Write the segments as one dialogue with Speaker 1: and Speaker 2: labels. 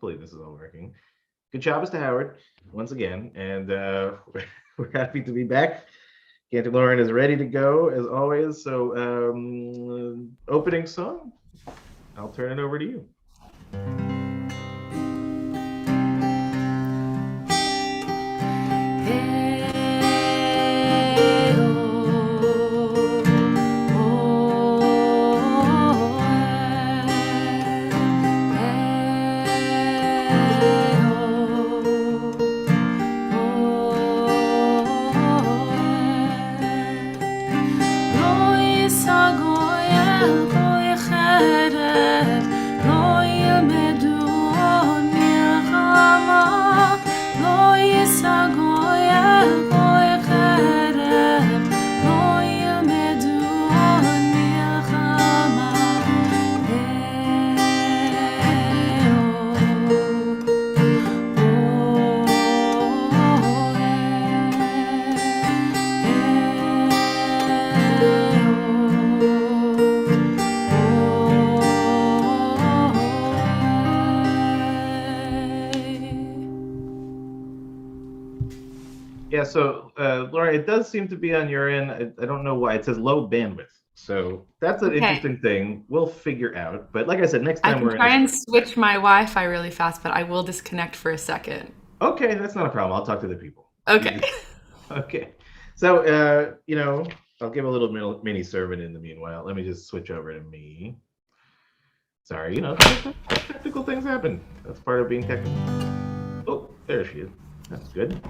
Speaker 1: Hopefully this is all working. Good job, Mr. Howard, once again, and we're happy to be back. Cantor Lauren is ready to go as always. So, opening song, I'll turn it over to you. Yeah, so Laura, it does seem to be on your end. I don't know why. It says low bandwidth. So that's an
Speaker 2: Okay.
Speaker 1: interesting thing. We'll figure out. But like I said, next
Speaker 2: I
Speaker 1: time
Speaker 2: can
Speaker 1: we're in a
Speaker 2: try and
Speaker 1: stream.
Speaker 2: switch my Wi-Fi really fast, but I will disconnect for a second.
Speaker 1: Okay, that's not a problem. I'll talk to the people. You
Speaker 2: Okay.
Speaker 1: just okay. So I'll give a little mini sermon in the meanwhile. Let me just switch over to me. Sorry, technical things happen. That's part of being technical. Oh, there she is. That's good.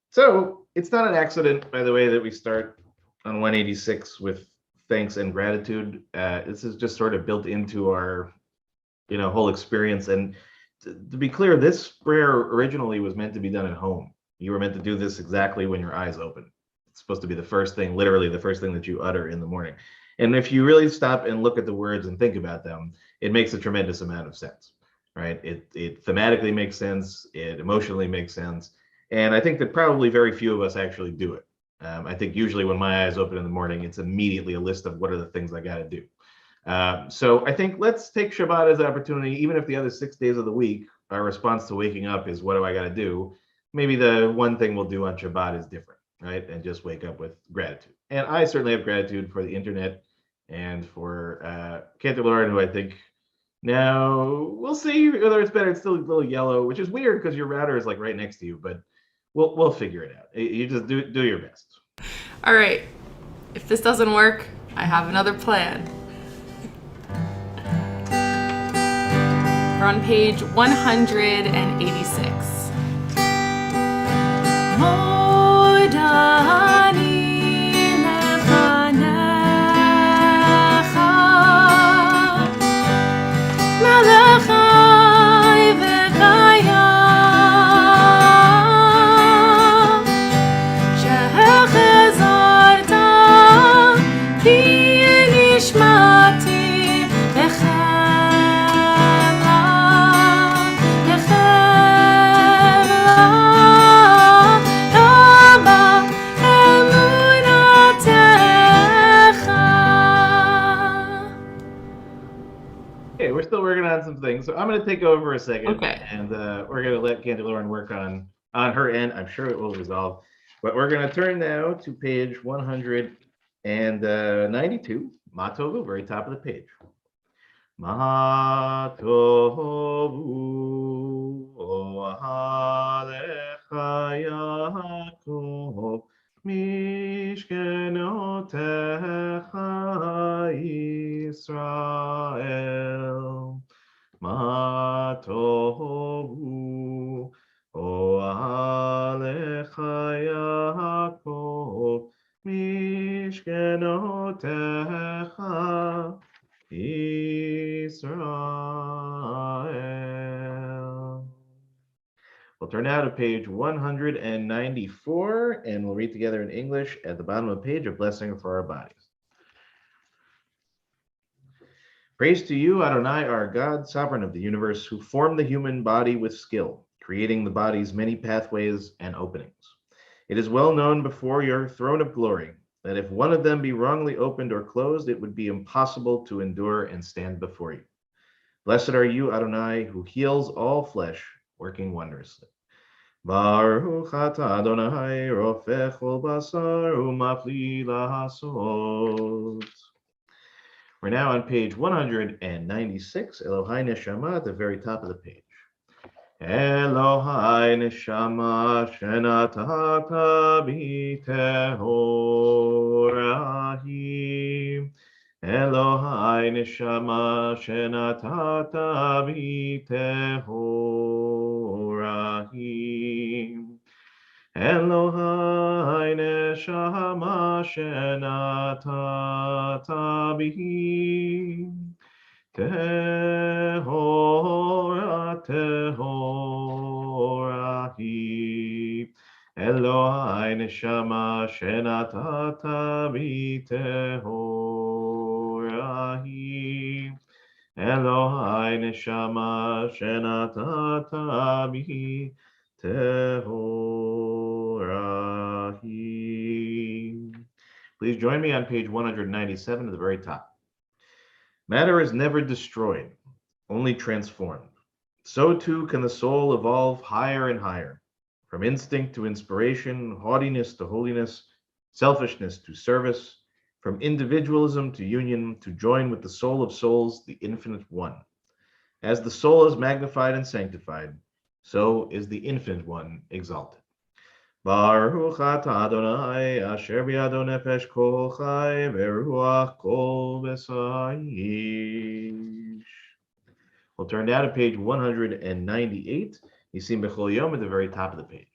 Speaker 1: So it's not an accident, by the way, that we start on 186 with thanks and gratitude. This is just sort of built into our, whole experience. And to be clear, this prayer originally was meant to be done at home. You were meant to do this exactly when your eyes open. It's supposed to be the first thing, literally the first thing that you utter in the morning. And if you really stop and look at the words and think about them, it makes a tremendous amount of sense, right? It thematically makes sense. It emotionally makes sense. And I think that probably very few of us actually do it. I think usually when my eyes open in the morning, it's immediately a list of what are the things I got to do. So I think let's take Shabbat as an opportunity, even if the other 6 days of the week, our response to waking up is, what do I got to do? Maybe the one thing we'll do on Shabbat is different, right? And just wake up with gratitude. And I certainly have gratitude for the internet and for Cantor Lauren, who I think now we'll see whether it's better. It's still a little yellow, which is weird because your router is like right next to you, but we'll figure it out. You just do your best.
Speaker 2: All right. If this doesn't work, I have another plan. We're on page 186.
Speaker 1: Okay, we're still working on some things, so I'm going to take over a second,
Speaker 2: Okay.
Speaker 1: and we're going to let Candy Lauren work on her end. I'm sure it will resolve, but we're going to turn now to page 192, Matovu, very top of the page. Matovu Alecha Yaakov Mishkenotecha Yisrael. Matovu Alecha Yaakov Mishkenotecha Israel. We'll turn now to page 194, and we'll read together in English at the bottom of the page, a blessing for our bodies. Praise to you, Adonai, our God, sovereign of the universe, who formed the human body with skill, creating the body's many pathways and openings. It is well known before your throne of glory that if one of them be wrongly opened or closed, it would be impossible to endure and stand before you. Blessed are you, Adonai, who heals all flesh, working wondrously. Baruch atah Adonai, rofech kol basar, umafli lahasot. We're now on page 196, Elohai Neshama, at the very top of the page. Elohai Neshama shenatata b'tehorahi. Elohai Neshama shenatata b'tehorahi. Elohai Neshama shenatata tehorahi. Elohai Neshama shenatata b'tehorahi. Elohai Neshama shenatata b'tehorahi. Please join me on page 197 at the very top. Matter is never destroyed, only transformed. So too can the soul evolve higher and higher, from instinct to inspiration, haughtiness to holiness, selfishness to service, from individualism to union, to join with the soul of souls, the infinite one. As the soul is magnified and sanctified, so is the infinite one exalted. Baruch atah Adonai, asher biado nefesh kol chai, veruach kol b'saish. We'll turn down to page 198. Yisim b'chol yom at the very top of the page.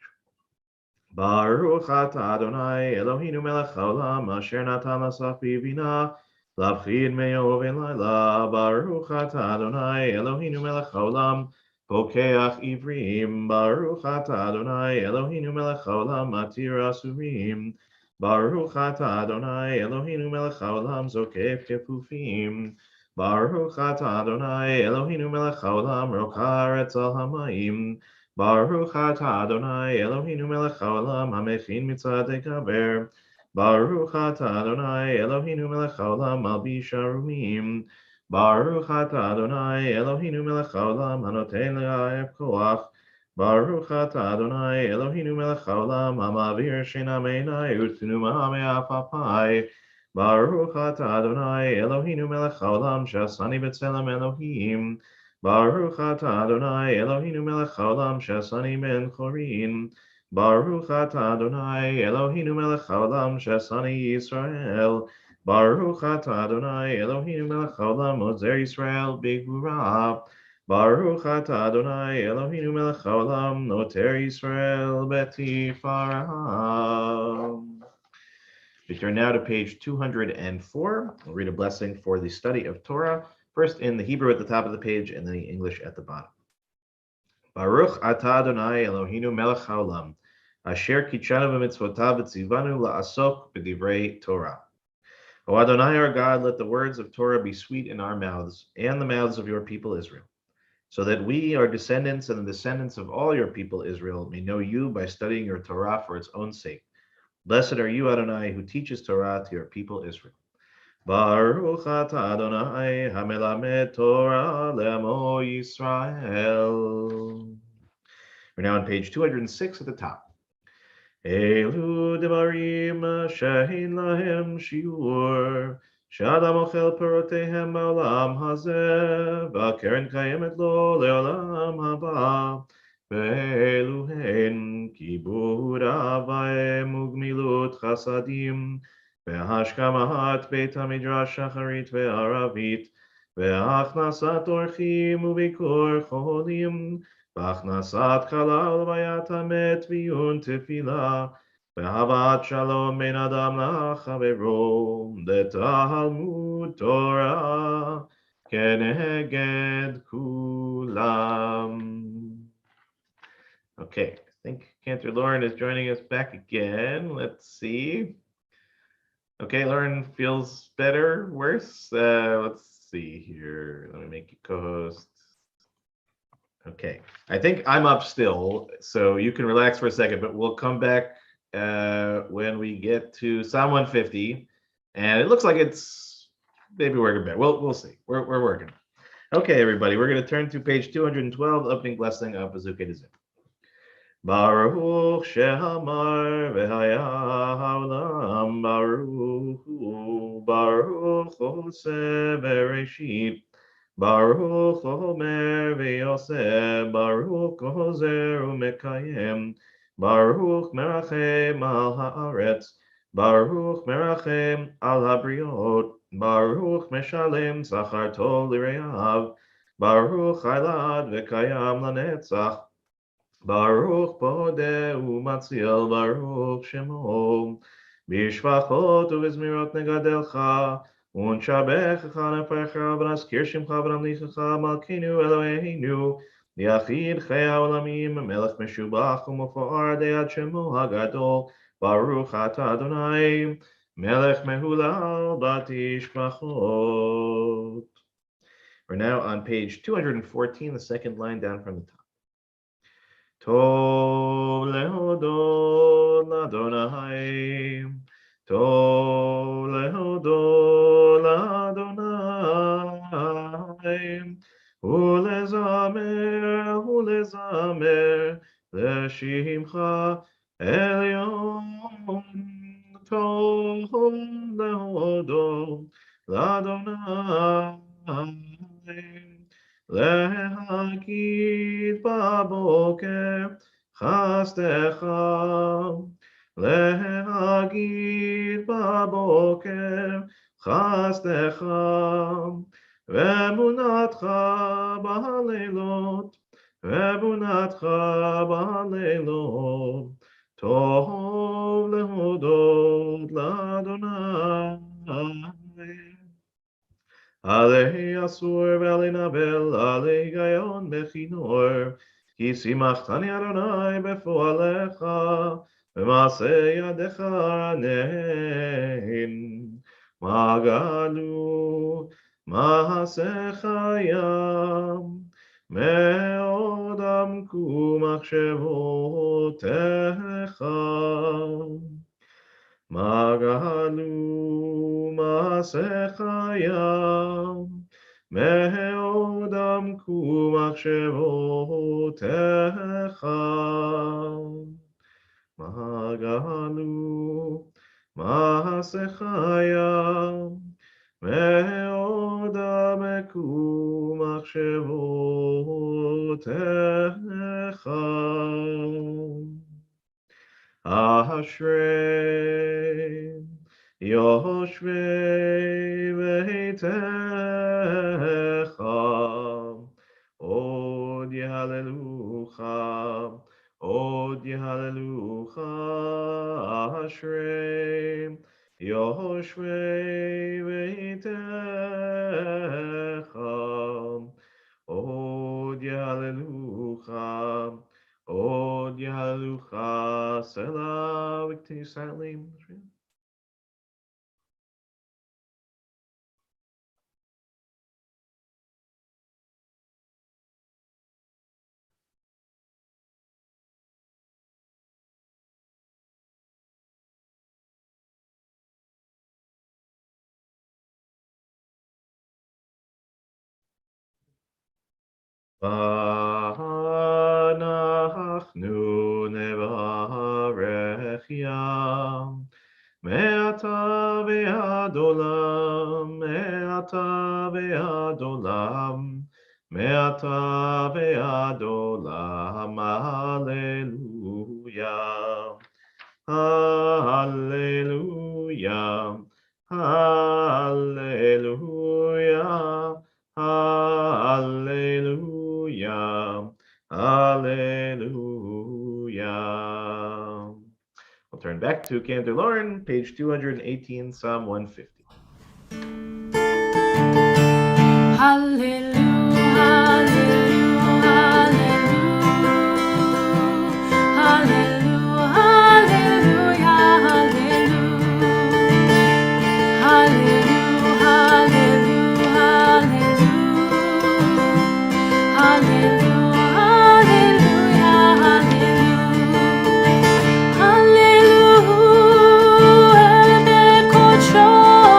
Speaker 1: Baruch atah Adonai, Eloheinu melech haolam, asher natan lasach b'bina, l'avchid me'ov en laila. Baruch atah Adonai, Eloheinu melech haolam, Pokeach Ivrim. Baruch atah Adonai, Eloheinu melech haolam, matir asurim. Baruch atah Adonai, Eloheinu melech haolam, zokef kefufim. Baruch atah Adonai, Eloheinu melech haolam, rokar etzal hamayim. Baruch atah Adonai, Eloheinu melech haolam, hamechin mitzadei kaver. Baruch atah Adonai, Eloheinu melech haolam, malbish arumim. Baruch atah Adonai, Eloheinu melech haolam, hanoten le'ayev koach. Baruch atah Adonai, Eloheinu melech haolam, hamavir shena me'enai u'tnuma me'afapai. Baruch atah Adonai, Eloheinu melech haolam, shasani b'tzelem Elohim. Baruch atah Adonai, Eloheinu melech haolam, shasani ben chorin. Baruch atah Adonai, Eloheinu melech haolam, shasani Yisrael. Baruch atah Adonai, Eloheinu melech haolam, ozer Yisrael b'gvura. Baruch atah Adonai, Eloheinu melech haolam, noter Yisrael b'tifara. We turn now to page 204. We'll read a blessing for the study of Torah, first in the Hebrew at the top of the page and then the English at the bottom. Baruch atah Adonai Eloheinu melech haolam, asher kitshanu b'mitzvotav v'tzivanu la'asok b'divrei Torah. O Adonai our God, let the words of Torah be sweet in our mouths and the mouths of your people Israel, so that we, our descendants, and the descendants of all your people Israel, may know you by studying your Torah for its own sake. Blessed are you, Adonai, who teaches Torah to your people Israel. Baruch atah Adonai, hamelamed Torah le'amo Yisrael. We're now on page 206 at the top. Elu devarim she'ein lahem shiur, she'adam ochel perotehem ba'olam hazeh, v'akeren kayemet lo le'olam haba. Ve'elu hen kibud avaim ugmilut chasadim, והשכמת בית המדרש שחרית וערבית, והכנסת אורחים וביקור חולים, והכנסת כלה ולוויית המת ועיון תפילה, והבאת שלום בין אדם לחברו, לתלמוד תורה כנגד כולם. Okay, I think Cantor Lauren is joining us back again. Let's see. Okay, Lauren feels better, worse. Let's see here. Let me make you co-host. Okay, I think I'm up still, so you can relax for a second, but we'll come back when we get to Psalm 150, and it looks like it's maybe working better. We'll see. We're working. Okay, everybody, we're going to turn to page 212, opening blessing of Bazooka Dezim. Baruch shehamar v'haya haolam, Baruch Oseh bereshit, Baruch Omer v'yoseh, Baruch Ozer u'mekayem, Baruch merachem al haaretz, Baruch merachem al habriot, Baruch meshalem sachar tov l'reav, Baruch chaylad v'kayam lanetzach, Baruch Bodeh Umatzil, Baruch Shemo, Bishvachot uvizmirot negadelcha, unshabechecha nefercha, v'naskir shimcha v'namlichecha, Malkeinu Eloheinu, Yachid Chei Haolamim, Melech Meshubach u'mofar De'ad Shemo Hagadol, Baruch Ata Adonai, Melech Mehulal Batishvachot. We're now on page 214, the second line down from the top. Tov lehodot l'Adonai, Tov lehodot l'Adonai, ulezamer l'shimcha elyon, Tov lehodot l'Adonai. להגיד בבוקר חסדך, להגיד בבוקר חסדך, ואמונתך בלילות, ואמונתך בלילות, טוב להודות לאדוני. עלי אסור ועלי נבל, עלי היגיון בכינור, כי שימחתני אדוני בפועלך, ומעשה ידיך נהן. מה גלו מעשיך ים, מאוד עמקו מחשבותיך. מה גלו מעשיך ים, מאוד עמקו מחשבותיך. מה גלו מעשיך ים, מאוד עמקו מחשבותיך. אשרי יושבי ביתך, עוד יהללוך, עוד יהללוך. אשרי יושבי ביתך, עוד יהללוך, עוד יהללוך. Selah. We continue silently. אנחנו נברך ים, מעתה ועד עולם, מעתה ועד עולם, מעתה ועד עולם. הללויה, הללויה, הללויה, hallelujah, hallelujah. We'll turn back to Cantor Lauren, page 218, Psalm 150.
Speaker 2: Hallelujah, hallelujah, hallelujah, hallelujah, hallelujah, hallelujah, hallelujah. Hallelujah,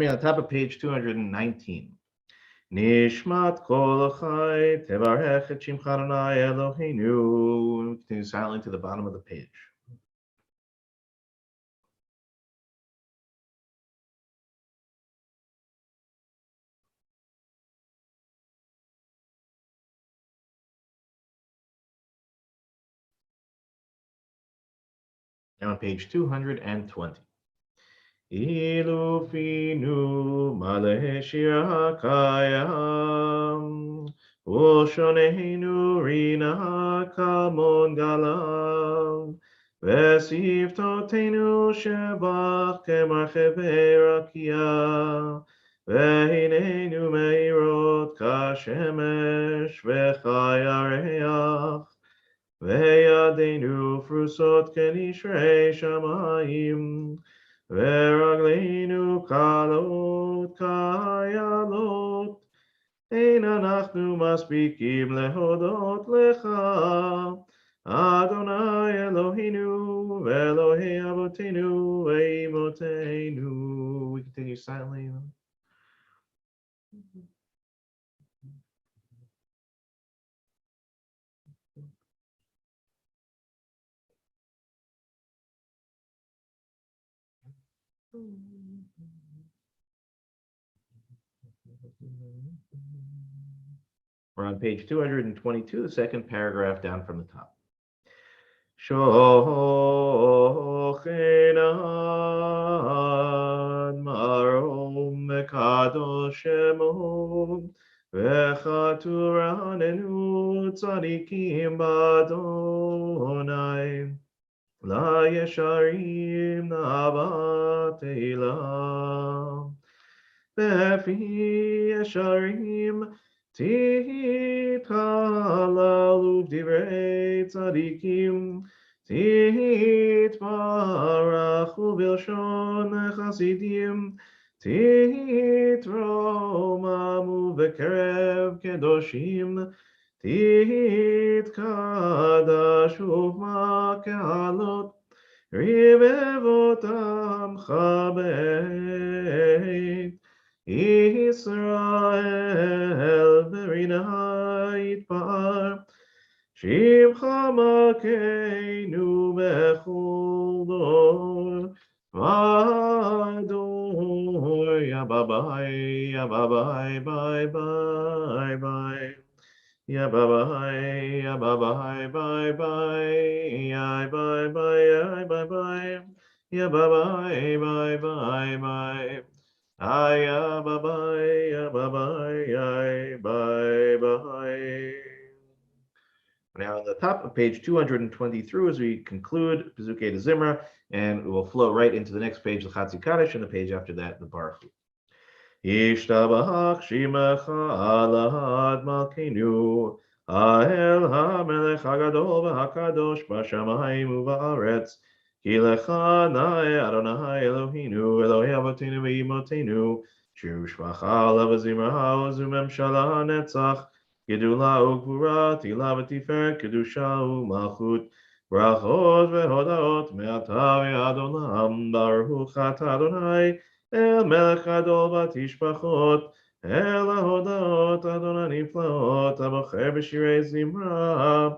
Speaker 1: me on the top of page 219. Nishmat kol chai tevarech et shimcha Adonai Eloheinu. Continue silently to the bottom of the page. Now on page 220. Ilu finu maleh shir hakayam Ushonehinu rina kamon galam Vesivtotenu shebach kemarchevei rakia Vehinenu meirot kashemesh vechayareach Veyadenu frusot kenishrei shamayim Veraglenu kalot kayalot Ein anachnu maspikim lehodot lecha Adonai Eloheinu ve'Elohei avotenu ve'imotenu. We continue silently. We're on page 222, the second paragraph down from the top. Shochenan marom mekadosh shemo v'chaturanenu tzadikim b'Adonai la yesharim navat elam Befi yesharim Tihalalu divrei tzadikim Tihitbarachu bilshon chasidim Tihitromamu bekerev kedoshim Tihitkadashu ma'kehalot Rivevotam chabeit Israel v'rinahit par Shimcha makeinu bechol dor Vador Yababai Yababai bye bye bye Yababai Yababai bye bye Yai bye bye Yai bye bye Yababai bye bye bye Aya bye bye bye bye bye. Now on the top of page 223 as we conclude Pizukei de Zimra, and we will flow right into the next page, the Chatzi Kaddish, and the page after that, the Baruch Hu. Yishtabach shimecha alad malkeinu Ha'el ha'melech hagadol v'hakadosh b'shamayim u'ba'aretz Ki lecha na'e Adonai Eloheinu Elohei avotenu ve'imotenu Shu shvacha lavazimra ha'ozu memshala ha'netzach Gedula u'gvura tila v'tiferet kedusha u'malchut Brachot ve'hodaot me'ata ve'ad olam Baruch atah Adonai El melech gadol v'tishpachot El ההודעות אדוני נפלאות הבוחר בשירי זמרה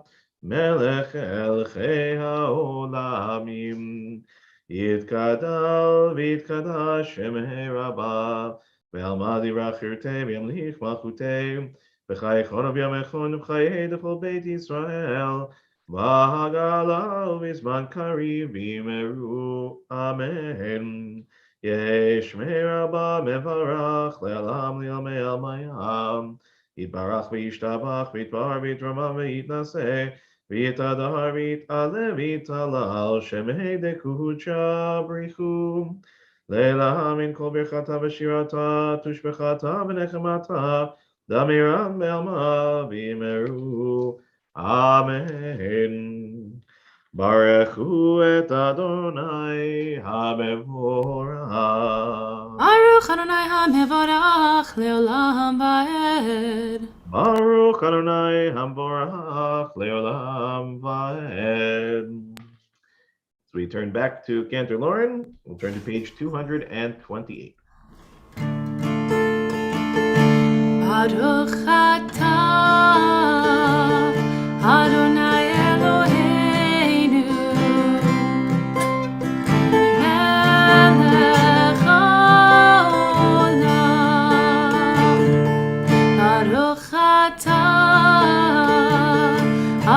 Speaker 1: מלך הלכי העולמים יתגדל ויתקדש שמי רבה ועלמד יברח חירותי וימליך מלכותי בחיי חון ובימיכון ובחיי דכל בית ישראל והגלה ובזמן קריב במהרו אמן ישמי רבה מברך לעולם לעלמי עלמיים יתברך וישתבח ויתפאר ויתרומם ויתנשא ויתהדר ויתעלה ויתהלל שמי דקודשא בריחו לילה מן כל ברכתה ושירתה תושבחתה ונחמתה דמירם בעלמא במהרו אמן ברכו את אדוני המבורך.
Speaker 2: Baruch Adonai HaMevorach Leolam Vaed.
Speaker 1: Baruch Adonai המבורך לעולם ועד. So we turn back to Cantor Lauren. We'll turn to page 228.
Speaker 2: Baruch atah Adonai Eloheinu melech haolam. Baruch atah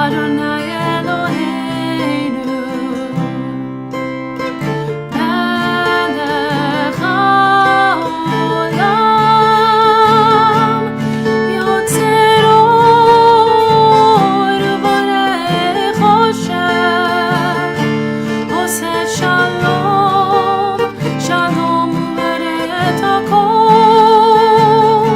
Speaker 2: Adonai Eloheinu melech haolam. Yotzer or u'borei choshev, oseh shalom, shalom u'borei et hakol.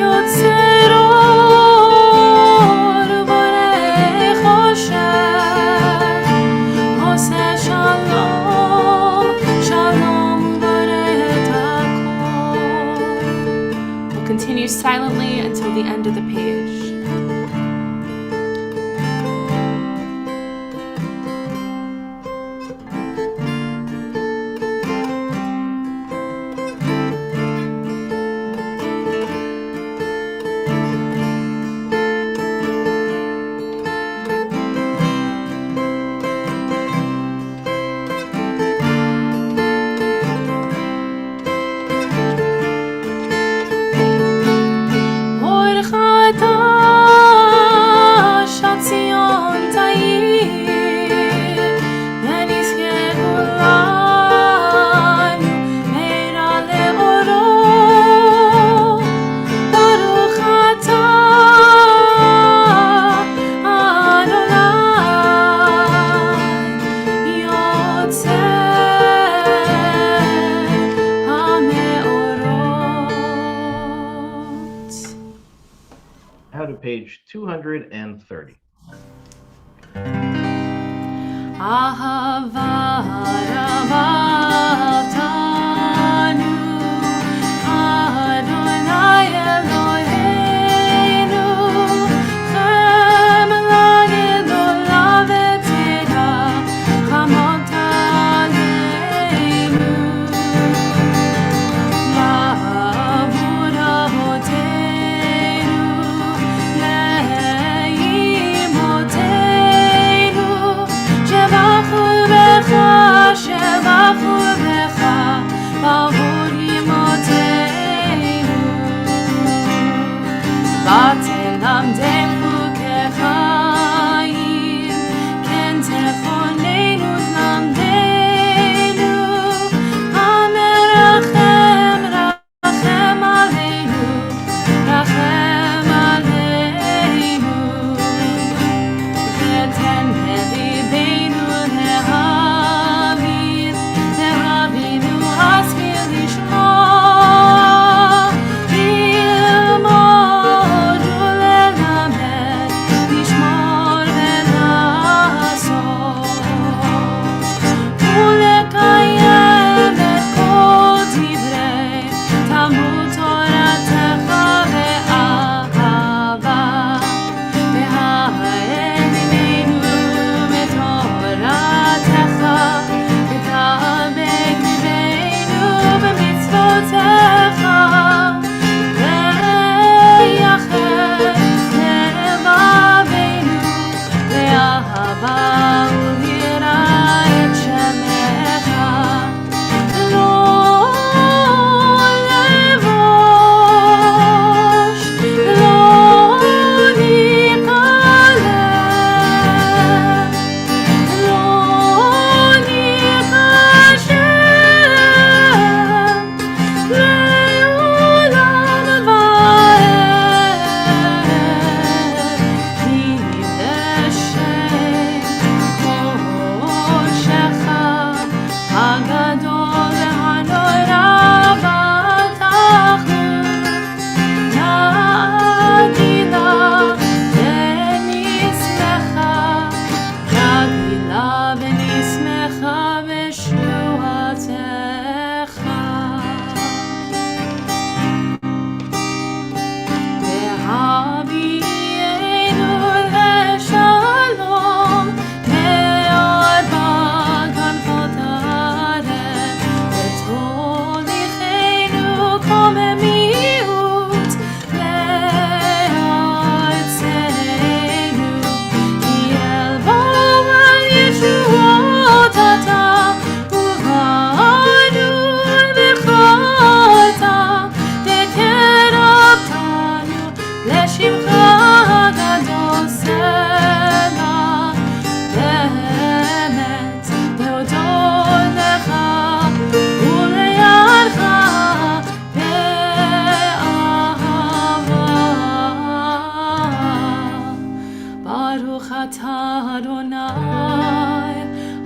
Speaker 2: Yotzer or u'borei choshev, oseh shalom, shalom u'borei et hakol. We'll continue silently until the end of the page.
Speaker 1: Now to page 230.
Speaker 2: Ahava rabavtanu Adonai Eloheinu Chem lagedola v'tira chamot aleinu La'avur avoteinu le'imotenu שבחו בך, שבחו בך, בעבור אמותינו. ותלמדם חוקי חיים, כן תכוננו תלמדנו. המרחם רחם עלינו, רחם עלינו. ותן בליבנו להבין, להבינו השכיל לשמוע, ללמוד וללמד, לשמור ולעשות, ולקיים את כל דברי תלמוד תורתך באהבה, והאל ממנו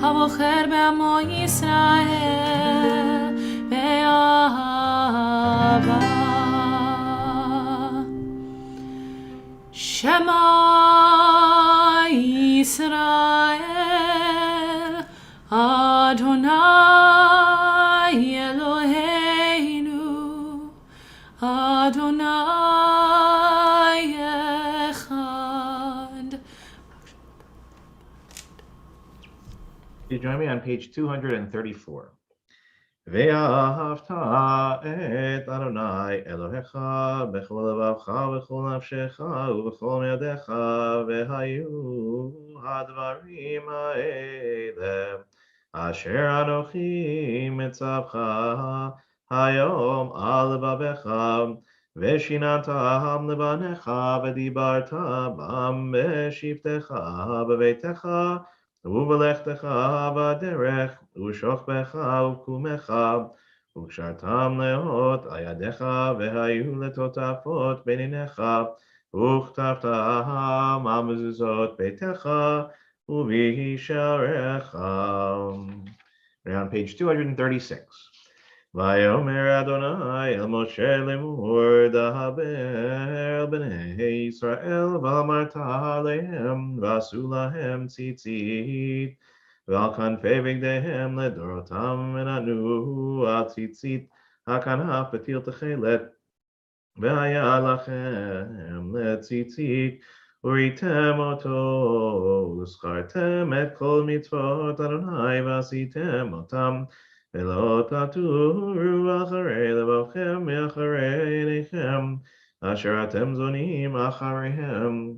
Speaker 2: הבוחר בעמו ישראל באהבה. שמע ישראל, אדוני אלוהינו, אדוני אחד.
Speaker 1: You join me on page 234. ואהבת את אדוני אלוהיך בכל לבבך ובכל נפשך ובכל מאודיך, והיו הדברים האלה אשר אנוכי מצווך היום על לבבך, ושיננתם לבניך ודיברת בם בשבתך בביתך ובלכתך בדרך ושוכבך וקומך, וקשרתם לאות על ידיך והיו לטוטפות בין עיניך, וכתבתם על מזוזות ביתך ובשעריך. We're on page 236. ויאמר אדוני אל משה לאמור, דבר אל בני ישראל ואמרת עליהם, ועשו להם ציצית ועל כנפי בגדיהם לדורותם, ונתנו על ציצית הכנף בתיל תכלת, והיה לכם לציצית וראיתם אותו, וזכרתם את כל מצוות אדוני ועשיתם אותם, ולא תטורו אחרי לבבכם מאחרי עיניכם אשר אתם זונים אחריהם,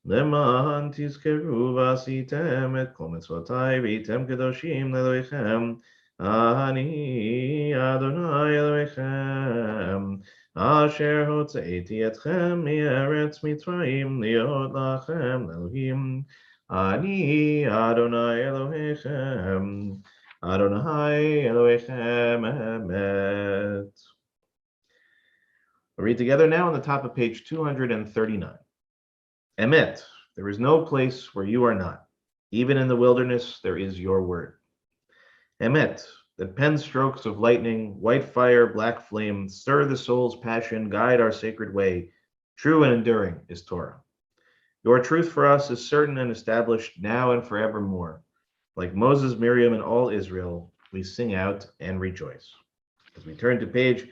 Speaker 1: למען תזכרו ועשיתם את כל מצוותיי והייתם קדושים לאלוהיכם, אני אדוני אלוהיכם אשר הוצאתי אתכם מארץ מצרים להיות לכם לאלוהים, אני אדוני אלוהיכם Adonai Elohechem Emet. We'll read together now on the top of page 239. Emet, there is no place where you are not. Even in the wilderness, there is your word. Emet, the pen strokes of lightning, white fire, black flame, stir the soul's passion, guide our sacred way. True and enduring is Torah. Your truth for us is certain and established now and forevermore. Like Moses, Miriam, and all Israel, we sing out and rejoice. As we turn to page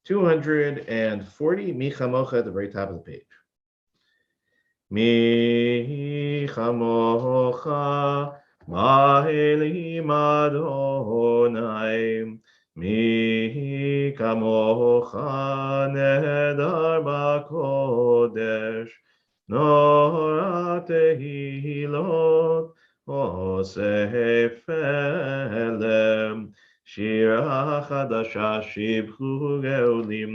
Speaker 1: 240, Mi Chamocha at the very top of the page. Mi Chamocha Mahelim Adonai, Mi Kamocha Nedar Bakodesh, Nora Tehilot, Osef Elem, Shira Chadasha Shibchu Geolim,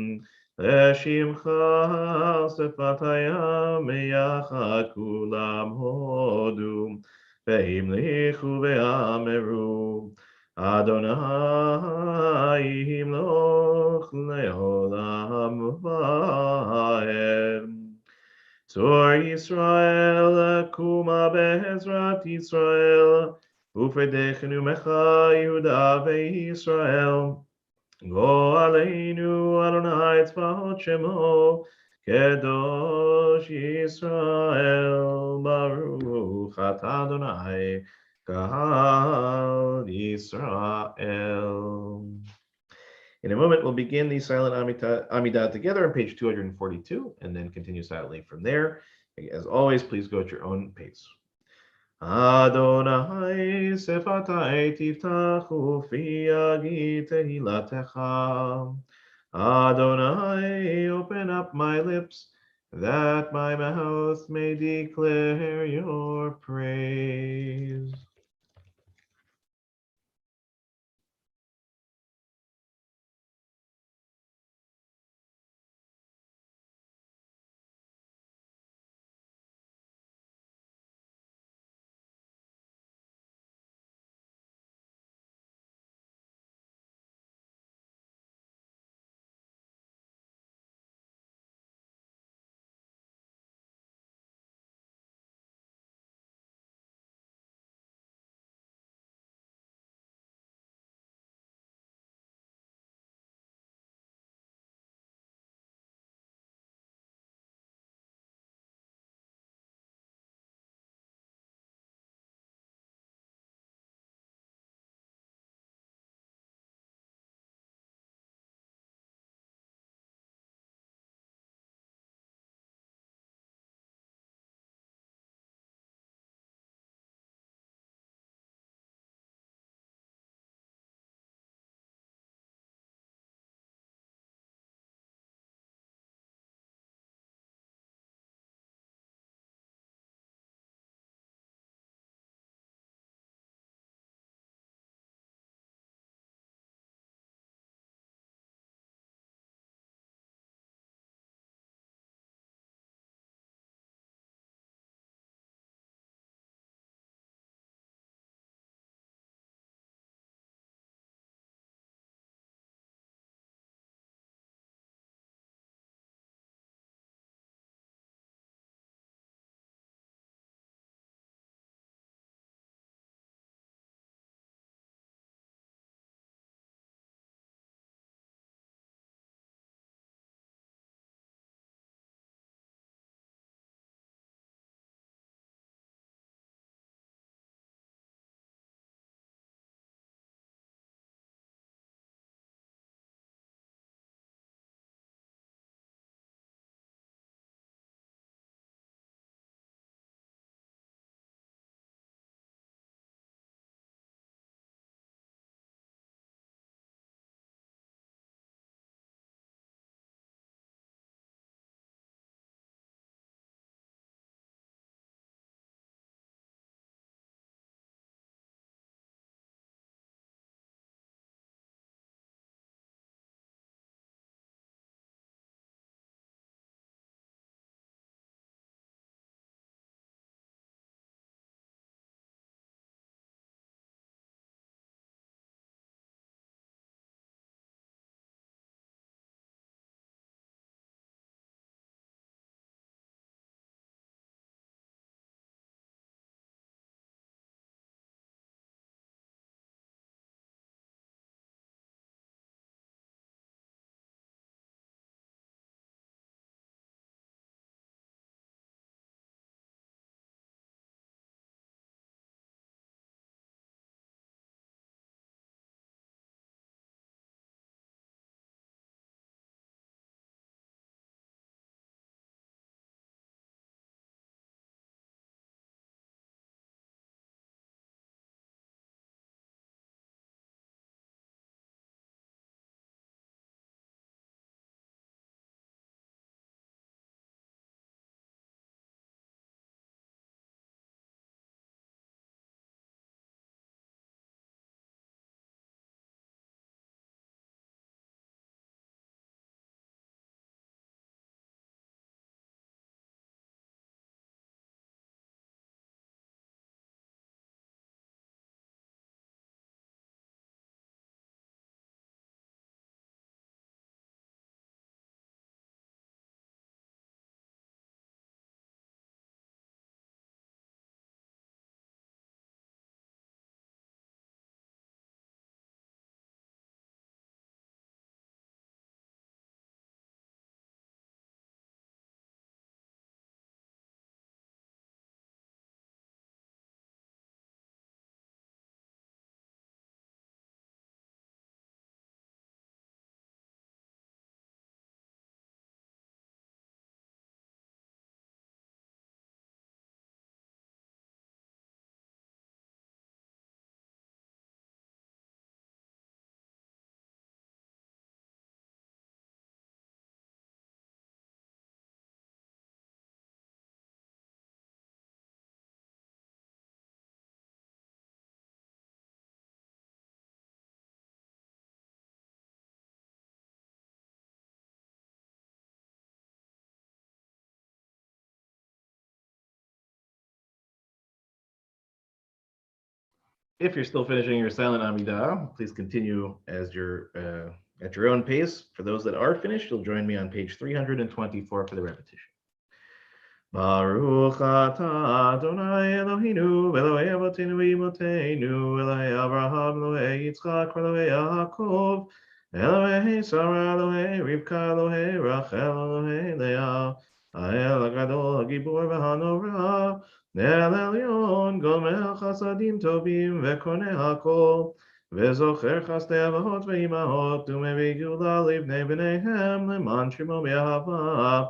Speaker 1: Leshimcha Sefatayam Meyachad Kulam Hodu, Veimlichu Ve'ameru, Adonai Himloch Leolam Vaed. Tzor Yisrael, Kuma Be'ezrat Yisrael, Ufedechenu Mecha Yehuda ve'Yisrael. Go Aleinu Adonai Tzvahot Shemo, Kedosh Yisrael, Baruch Atah Adonai, Kahal Yisrael. In a moment, we'll begin the silent Amidah together on page 242, and then continue silently from there. As always, please go at your own pace. Adonai sefatai tiftachu fi yagi tehilatecha. Adonai, open up my lips, that my mouth may declare your praise. If you're still finishing your silent Amidah, please continue as at your own pace. For those that are finished, you'll join me on page 324 for the repetition. Baruch atah Adonai Eloheinu, Elokei Avotenu Imotenu, Elokei Avraham, Elokei Yitzchak, Elokei Yaakov, Elokei Sarah, Elokei Rivka, Elokei Rachel, Elokei Leah, Ha'el HaGadol, HaGibor VeHaNorah, El Elyon, Gomel Chasadim Tovim, Vekoneh HaKol, וזוכר חסדי אבות ואימהות, ומביא גאולה לבני בניהם, למען שמו באהבה.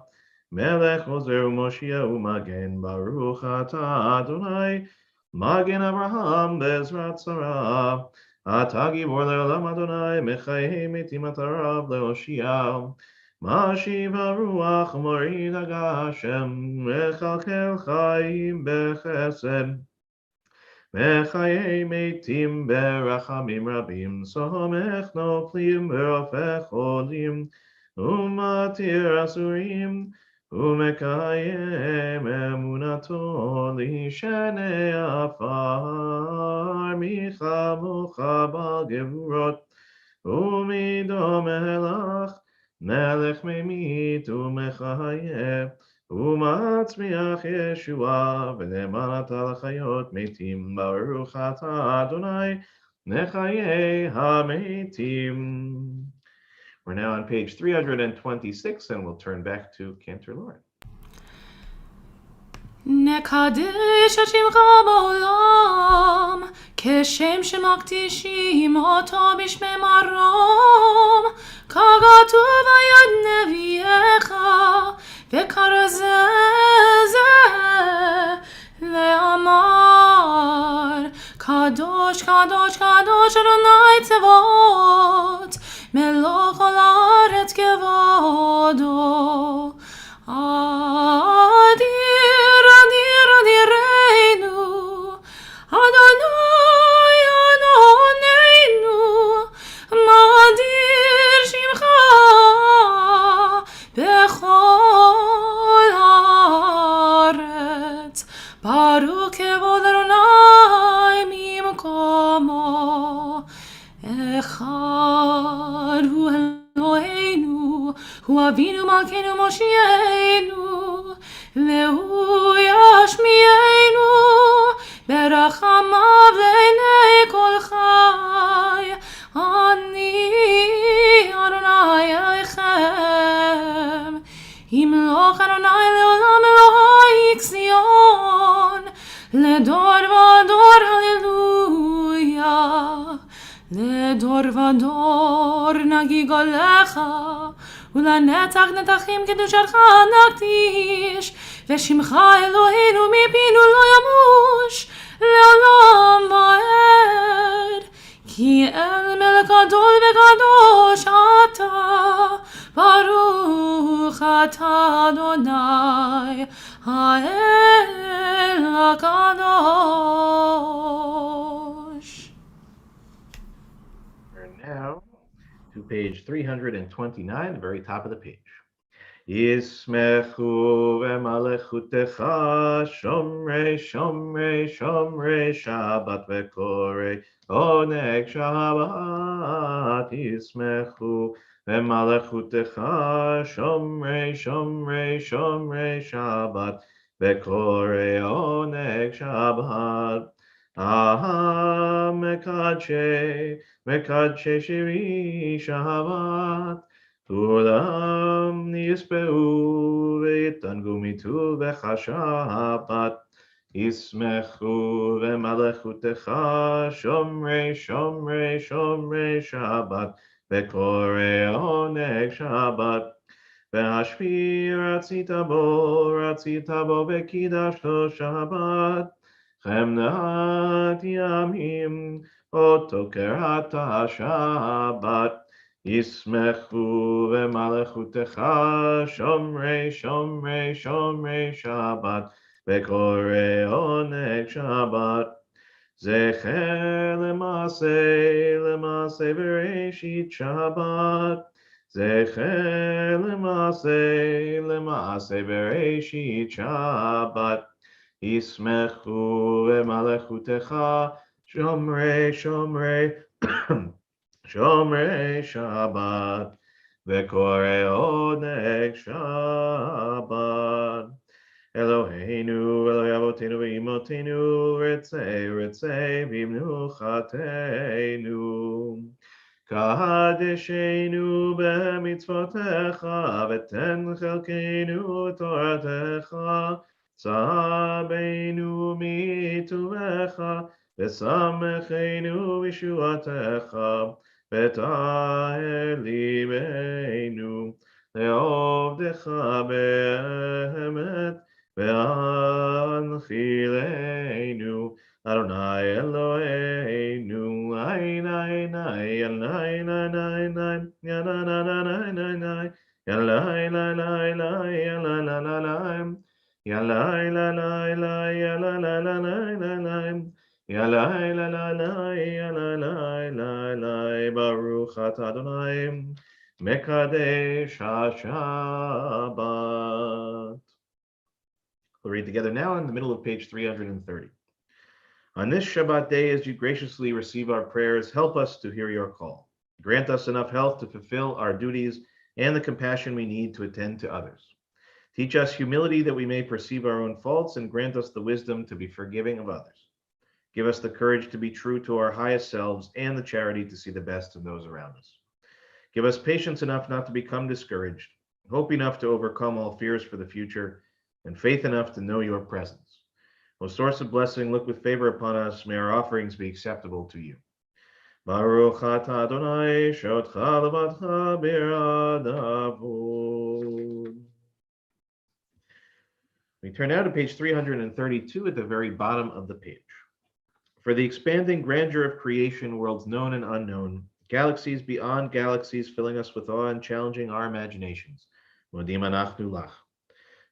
Speaker 1: מלך עוזר ומושיע ומגן, ברוך אתה אדוני, מגן אברהם בעזרת שרה. אתה גיבור לעולם אדוני, מחיי מתים אתה רב להושיע. משיב הרוח ומוריד הגשם, מכלכל חיים בחסד. מחיי מתים ברחמים רבים, סומך נופלים ורופא חולים, ומתיר אסורים, ומקיים אמונתו לישני עפר, מי כמוך בעל גבורות, ומדום מלך, מלך ממית ומחיה, ומצמיח ישועה, ונאמן אתה לחיות מתים, ברוך אתה אדוני, לחיי המתים. We're now on page 326, and we'll turn back to Cantor Lauren.
Speaker 2: נקדש את שמך בעולם, כשם שמקדישים אותו בשמי מרום, ככתוב היד נביאך, וכרזה לאמר, קדוש קדוש קדוש אדוני צבאות, מלוך כל הארץ כבודו. אדיר אדיר אדירנו, אדוני אדוננו, מדיר שמך בכל הארץ, ברוך כבוד אדוני ממקומו. אחד הוא אלוהינו, הוא אבינו מלכנו מושיענו, והוא ישמיענו ברחמיו לעיני כל חי. אני אדוני אליכם, ימלוך אדוני לעולם אלוהי ציון, לדור ודור הללויה. לדור ודור נגיג עליך, ולנצח נצחים קדושתך נקדיש, ושמך אלוהינו מפינו לא ימוש לעולם ועד. כי אל מלך גדול וקדוש אתה, ברוך אתה אדוני האל הקדוש.
Speaker 1: Now to page 329, the very top of the page. Yismechu v'malechutecha shomrei shomrei shomrei Shabbat v'korei oneg Shabbat. Yismechu v'malechutecha shomrei shomrei shomrei Shabbat v'korei oneg Shabbat. Aha mekadshe mekadshe shiri Shabbat. כולם יספרו ויתענגו מטוב ושבת, ישמחו במלכותך שומרי שומרי שומרי שבת, וקורא עונג שבת. והשביעי רצית בו וקידשתו שבת, חמדת ימים אותו קראת שבת. ישמחו במלכותך שומרי שומרי שומרי שבת, וקורא עונג שבת. זכר למעשה בראשית שבת, זכר למעשה בראשית שבת. ישמחו במלכותך Shomrei, Shomrei, Shomrei Shabbat, Vekorei Oneg Shabbat. Eloheinu, Eloi Avotenu, Ve'imotenu, Ritzei, Ritzei, V'imnuchateinu. Kadeshenu b'mitzvotecha, v'ten chelkenu toratecha, tzabenu mituvecha, v'samechenu v'shuatecha, v'taher libeinu, le'ovdecha be'emet, ve'anchileinu. Adonai Eloheinu, ay, nay, nay, nay, nay, nay, nay, ya, na, na, na, nay, nay, nay, ya, lay, lay, lay, lay, ya, la, la, la, lay, ya, lay, la, lay, lay, ya, la, la, la, lay, lay, lay, ya, lay, la, la, lay, ya, la, lay, lay, lay, Baruch atah Adonai, Mekadesh HaShabbat. We'll read together now in the middle of page 330. On this Shabbat day, as you graciously receive our prayers, help us to hear your call. Grant us enough health to fulfill our duties and the compassion we need to attend to others. Teach us humility that we may perceive our own faults, and grant us the wisdom to be forgiving of others. Give us the courage to be true to our highest selves and the charity to see the best in those around us. Give us patience enough not to become discouraged, hope enough to overcome all fears for the future, and faith enough to know your presence. O source of blessing, look with favor upon us. May our offerings be acceptable to you. Baruch atah Adonai, shotcha levadcha biradavod. We turn now to page 332 at the very bottom of the page. For the expanding grandeur of creation, worlds known and unknown, galaxies beyond galaxies filling us with awe and challenging our imaginations. Modim anachnu lach.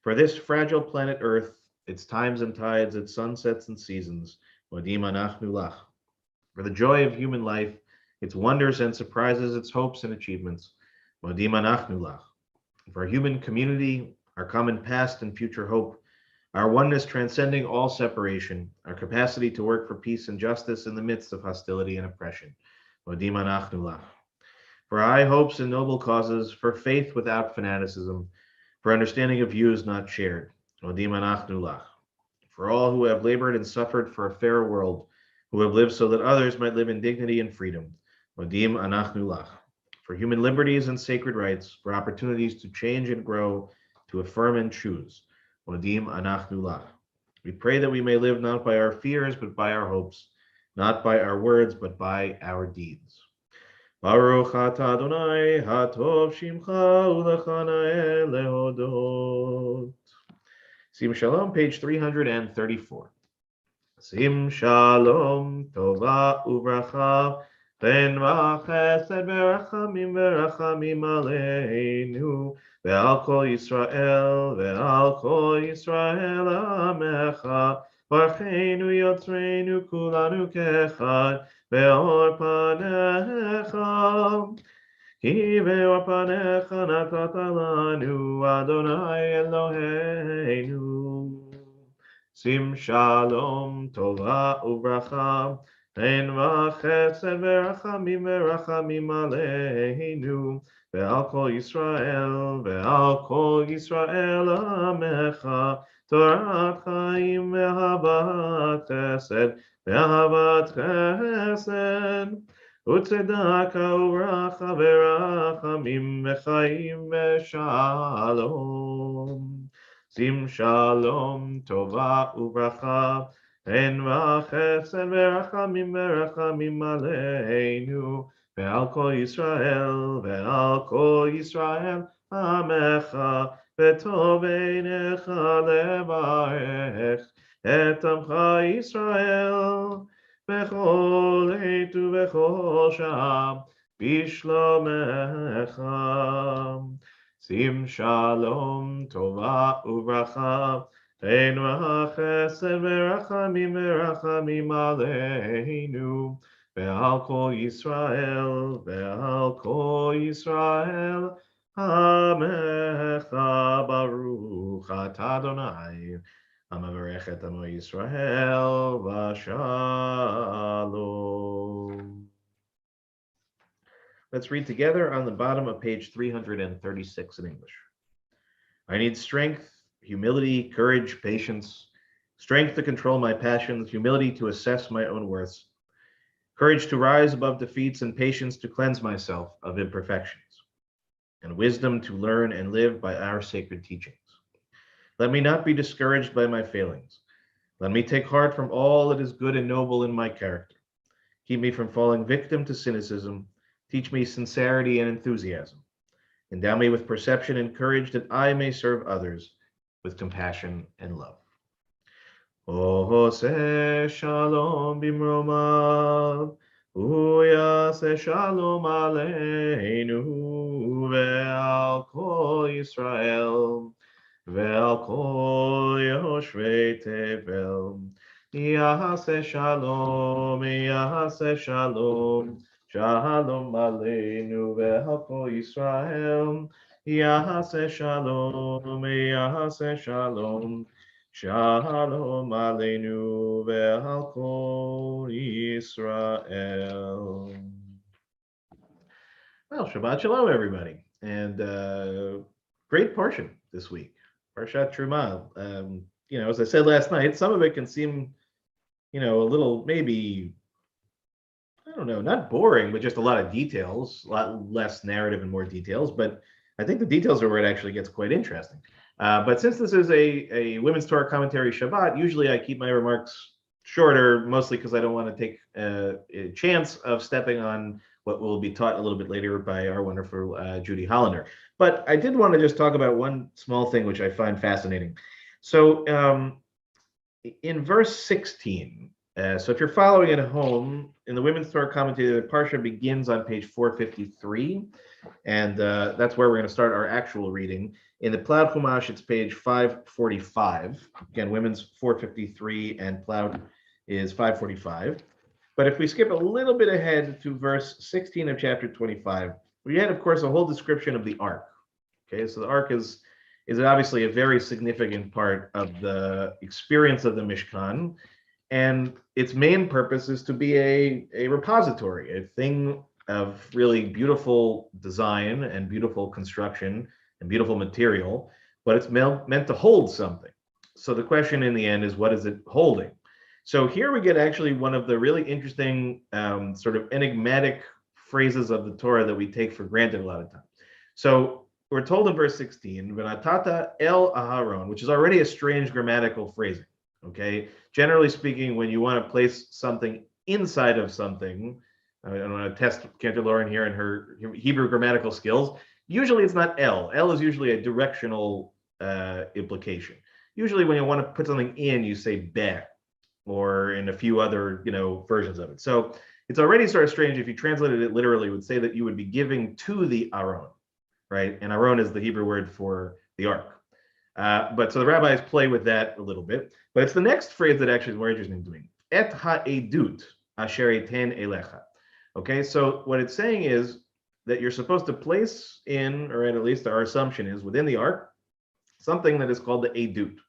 Speaker 1: For this fragile planet Earth, its times and tides, its sunsets and seasons, modim anachnu lach. For the joy of human life, its wonders and surprises, its hopes and achievements, modim anachnu lach. For human community, our common past and future hope, our oneness transcending all separation, our capacity to work for peace and justice in the midst of hostility and oppression, modim anachnu lach. For high hopes and noble causes, for faith without fanaticism, for understanding of views not shared, modim anachnu lach. For all who have labored and suffered for a fairer world, who have lived so that others might live in dignity and freedom, modim anachnu lach. For human liberties and sacred rights, for opportunities to change and grow, to affirm and choose, modim anachnu lach. We pray that we may live not by our fears, but by our hopes, not by our words, but by our deeds. Baruch atah Adonai, hatov shimcha ulecha na'eh lehodot. Sim Shalom, page 334. Sim Shalom, Tova Uvracha, Chen v'chesed v'rachamim aleinu, ve'al kol Yisrael amecha, Barcheinu yotzreinu kulanu kechad, ve'or panecha. Ki ve'or panecha natata lanu, Adonai Eloheinu. Sim Shalom, Tova Uvracha, Chen v'chesed v'rachamim aleinu, ve'al kol Yisrael amecha, Torat chaim ve'ahavat chesed, u'tzedaka uvracha ve'rachamim ve'chaim ve'shalom. Sim Shalom, Tova Uvracha, Chen v'chesed v'rachamim aleinu, ve'al kol Yisrael amecha, ve'tov einecha levarech et amcha Yisrael, bechol עת ובכל שעה בשלומך. Sim Shalom, Tova Uvracha, Chen v'chesed v'rachamim aleinu, ve'al kol Yisrael amecha. Baruch atah Adonai, hamavarech et amo Yisrael v'shalom. Let's read together on the bottom of page 336 in English. I need strength, humility, courage, patience, strength to control my passions, humility to assess my own worths, courage to rise above defeats, and patience to cleanse myself of imperfections, and wisdom to learn and live by our sacred teachings. Let me not be discouraged by my failings. Let me take heart from all that is good and noble in my character. Keep me from falling victim to cynicism. Teach me sincerity and enthusiasm. Endow me with perception and courage that I may serve others with compassion and love. Ohose shalom bimromav, uyase shalom aleinu ve'al kol Yisrael, ve'al kol Yoshvei Tevel. Yase shalom, shalom aleinu ve'al kol Yisrael. Yase shalom, shalom aleinu ve'al kol Yisrael. Well, Shabbat Shalom, everybody, and great portion this week, Parshat Truma. As I said last night, some of it can seem, a little maybe, I don't know, not boring, but just a lot of details, a lot less narrative and more details. But I think the details are where it actually gets quite interesting. But since this is a Women's Torah Commentary Shabbat, usually I keep my remarks shorter, mostly because I don't want to take a chance of stepping on what will be taught a little bit later by our wonderful Judy Hollander. But I did want to just talk about one small thing which I find fascinating. So in verse 16, so if you're following at home, in the Women's Torah Commentary, the Parsha begins on page 453, and that's where we're going to start our actual reading. In the Plowed Chumash, it's page 545. Again, Women's 453 and Plowed is 545. But if we skip a little bit ahead to verse 16 of chapter 25, we had, of course, a whole description of the ark. Okay, so the ark is obviously a very significant part of the experience of the Mishkan, and its main purpose is to be a repository, a thing of really beautiful design and beautiful construction and beautiful material, but it's meant to hold something. So the question in the end is, what is it holding? So here we get actually one of the really interesting sort of enigmatic phrases of the Torah that we take for granted a lot of times. So we're told in verse 16, "V'natata el Aharon," which is already a strange grammatical phrasing. Okay, generally speaking, when you want to place something inside of something, I don't want to test Cantor Lauren here and her Hebrew grammatical skills. Usually it's not el. El is usually a directional implication. Usually when you want to put something in, you say be, or in a few other versions of it. So it's already sort of strange if you translated it literally, it would say that you would be giving to the Aron, right? And Aron is the Hebrew word for the ark. But so the rabbis play with that a little bit. But it's the next phrase that actually is more interesting to me. Et ha'edut asher eten elecha. Okay, so what it's saying is that you're supposed to place in, or at least our assumption is within the ark, something that is called the edut.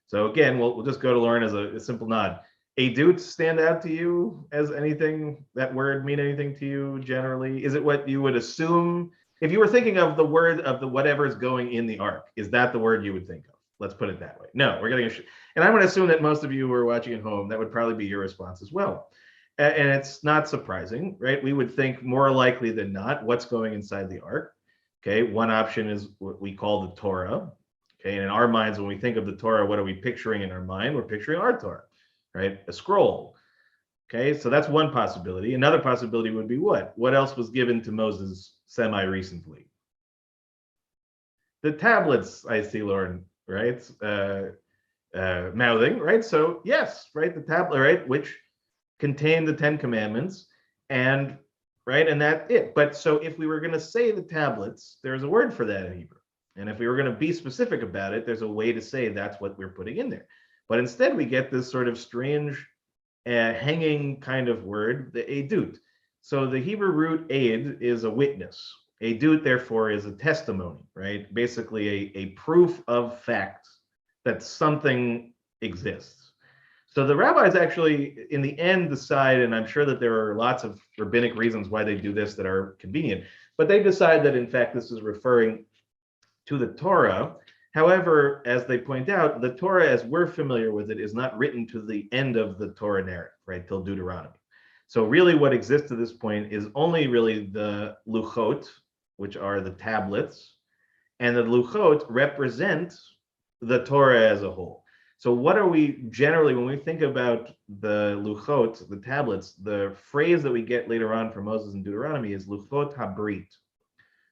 Speaker 1: So again, we'll just go to Lauren as a simple nod. Edut stand out to you as anything? That word mean anything to you generally? Is it what you would assume? If you were thinking of the word of the whatever is going in the ark, is that the word you would think of? Let's put it that way. No, we're getting and I'm going to assume that most of you who are watching at home, that would probably be your response as well. And it's not surprising, right? We would think more likely than not what's going inside the ark. Okay, one option is what we call the Torah. Okay, and in our minds, when we think of the Torah, what are we picturing in our mind? We're picturing our Torah, right? A scroll. Okay, so that's one possibility. Another possibility would be what? What else was given to Moses semi-recently? The tablets, I see, Lauren, right? Mouthing, right? So yes, right, the tablet, right, which contain the 10 commandments, and right, and that's it. But so if we were going to say the tablets, there's a word for that in Hebrew. And if we were going to be specific about it, there's a way to say that's what we're putting in there. But instead, we get this sort of strange hanging kind of word, the edut. So the Hebrew root aid is a witness. Edut, therefore, is a testimony, right? Basically a proof of fact that something exists. So the rabbis actually, in the end, decide, and I'm sure that there are lots of rabbinic reasons why they do this that are convenient, but they decide that in fact this is referring to the Torah. However, as they point out, the Torah, as we're familiar with it, is not written to the end of the Torah narrative, right, till Deuteronomy. So really what exists to this point is only really the luchot, which are the tablets, and the luchot represent the Torah as a whole. So what are we generally, when we think about the luchot, the tablets, the phrase that we get later on from Moses in Deuteronomy is luchot habrit.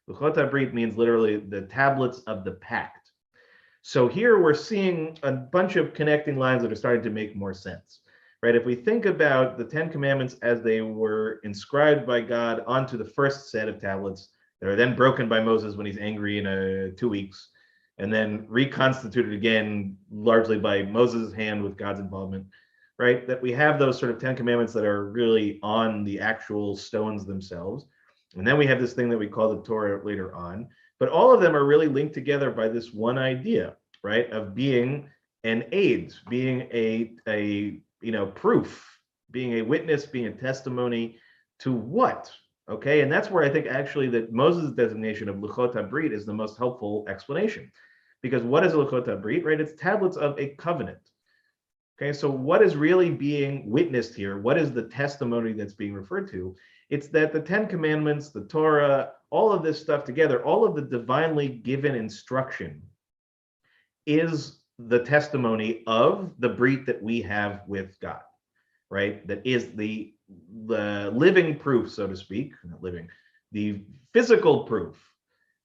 Speaker 1: Luchot habrit means literally the tablets of the pact. So here we're seeing a bunch of connecting lines that are starting to make more sense, right? If we think about the Ten Commandments as they were inscribed by God onto the first set of tablets that are then broken by Moses when he's angry in 2 weeks, and then reconstituted again largely by Moses' hand with God's involvement, right? That we have those sort of 10 commandments that are really on the actual stones themselves. And then we have this thing that we call the Torah later on. But all of them are really linked together by this one idea, right? Of being an aid, being a proof, being a witness, being a testimony to what? Okay, and that's where I think actually that Moses' designation of Luchot HaBrit is the most helpful explanation. Because what is Luchot HaBrit, right? It's tablets of a covenant. Okay, so what is really being witnessed here? What is the testimony that's being referred to? It's that the Ten Commandments, the Torah, all of this stuff together, all of the divinely given instruction is the testimony of the brit that we have with God, right? That is the living proof, so to speak, not living, the physical proof,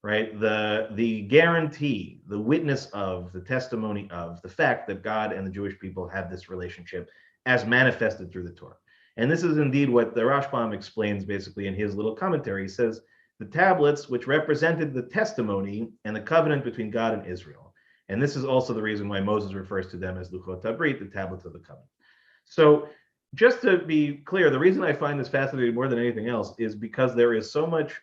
Speaker 1: right? The guarantee, the witness of, the testimony of the fact that God and the Jewish people have this relationship as manifested through the Torah. And this is indeed what the Rashbam explains basically in his little commentary. He says, the tablets which represented the testimony and the covenant between God and Israel. And this is also the reason why Moses refers to them as Luchot HaBrit, the tablets of the covenant. So just to be clear, the reason I find this fascinating more than anything else is because there is so much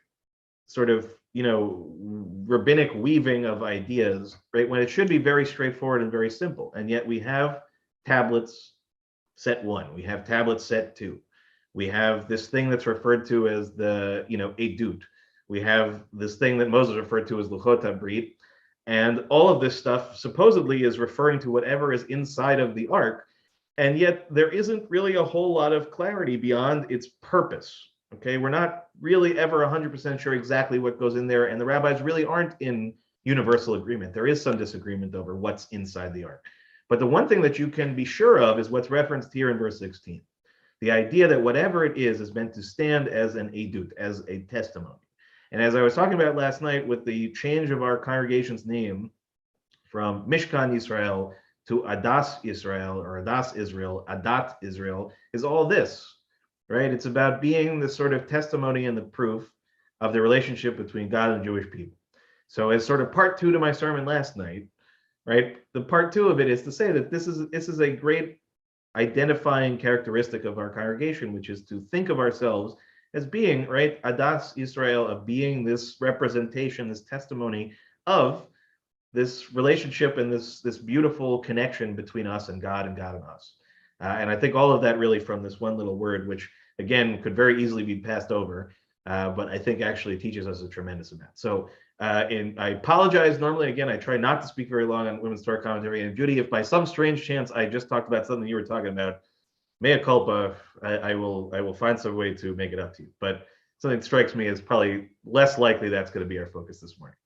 Speaker 1: sort of, rabbinic weaving of ideas, right? When it should be very straightforward and very simple. And yet we have tablets set 1, we have tablets set 2. We have this thing that's referred to as the, edut. We have this thing that Moses referred to as Luchot HaBrit. And all of this stuff supposedly is referring to whatever is inside of the ark. And yet there isn't really a whole lot of clarity beyond its purpose. Okay, we're not really ever 100% sure exactly what goes in there, and the rabbis really aren't in universal agreement. There is some disagreement over what's inside the ark. But the one thing that you can be sure of is what's referenced here in verse 16. The idea that whatever it is meant to stand as an edut, as a testimony. And as I was talking about last night with the change of our congregation's name from Mishkan Yisrael to Adas Israel or Adas Israel, Adat Israel, is all this. Right? It's about being the sort of testimony and the proof of the relationship between God and Jewish people. So as sort of part 2 to my sermon last night, right? The part 2 of it is to say that this is a great identifying characteristic of our congregation, which is to think of ourselves as being, right, Adas Israel, of being this representation, this testimony of this relationship and this beautiful connection between us and God and us. And I think all of that really from this one little word, which again could very easily be passed over, but I think actually teaches us a tremendous amount. So I apologize. Normally, again, I try not to speak very long on Women's Torah commentary. And Judy, if by some strange chance I just talked about something you were talking about, mea culpa, I will find some way to make it up to you. But something strikes me as probably less likely that's going to be our focus this morning.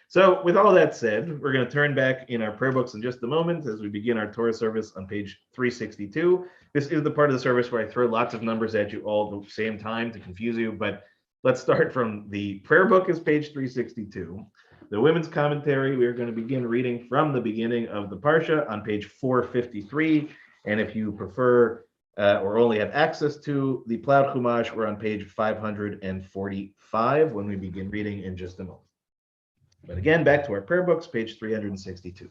Speaker 1: So with all that said, we're going to turn back in our prayer books in just a moment as we begin our Torah service on page 362. This is the part of the service where I throw lots of numbers at you all at the same time to confuse you, but let's start from the prayer book is page 362. The women's commentary, we are going to begin reading from the beginning of the Parsha on page 453. And if you prefer or only have access to the plowed Chumash, we're on page 545 when we begin reading in just a moment. But again, back to our prayer books, page 362.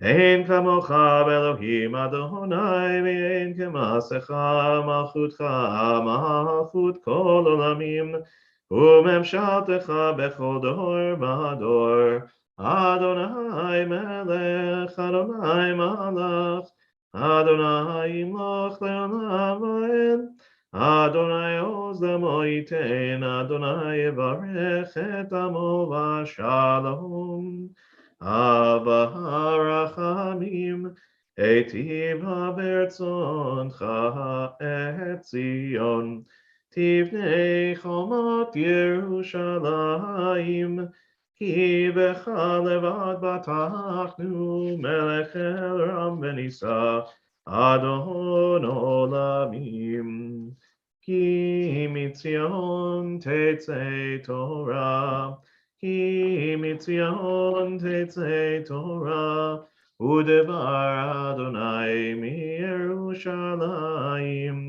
Speaker 1: Ein kamocha Elohim Adonai, ve'ein kemasecha malchutcha malchut kol olamim, u'memshaltecha bechol dor v'dor. Adonai melech, Adonai malach, Adonai imloch le'olam va'ed. Adonai oz lemo yiten. Adonai yevarech et amo v'shalom. Abba harachamim. Eitiv havertzoncha et Zion. Tivnei chomot Yerushalayim. Ki b'cha levad batachnu melech el ram v'nisa Adon olamim. Ki mitzion tetzei Torah. Ki mitzion tetzei Torah. Udevar Adonai miYerushalayim.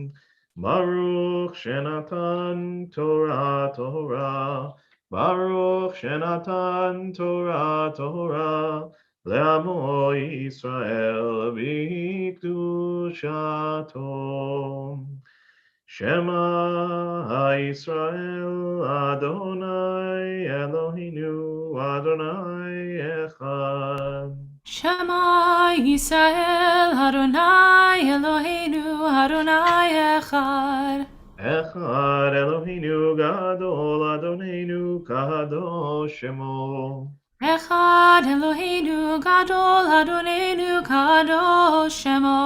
Speaker 1: Baruch Shenatan Torah. Baruch Shenatan Torah. Le'amo Yisrael v'kedushato. Shema Yisrael Adonai Eloheinu Adonai Echad.
Speaker 2: Shema Yisrael Adonai Eloheinu Adonai Echad.
Speaker 1: Echad Eloheinu Gadol Adonenu Kadosh Shemo.
Speaker 2: Echad Eloheinu Gadol Adonenu Kadosh Shemo.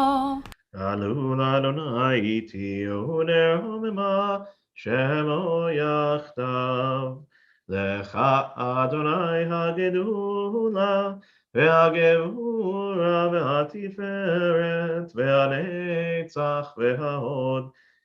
Speaker 1: Alul Adonai iti uner homima Shemo yachtav. Lecha Adonai hagedula והגבורה והתפארת והנצח וההוד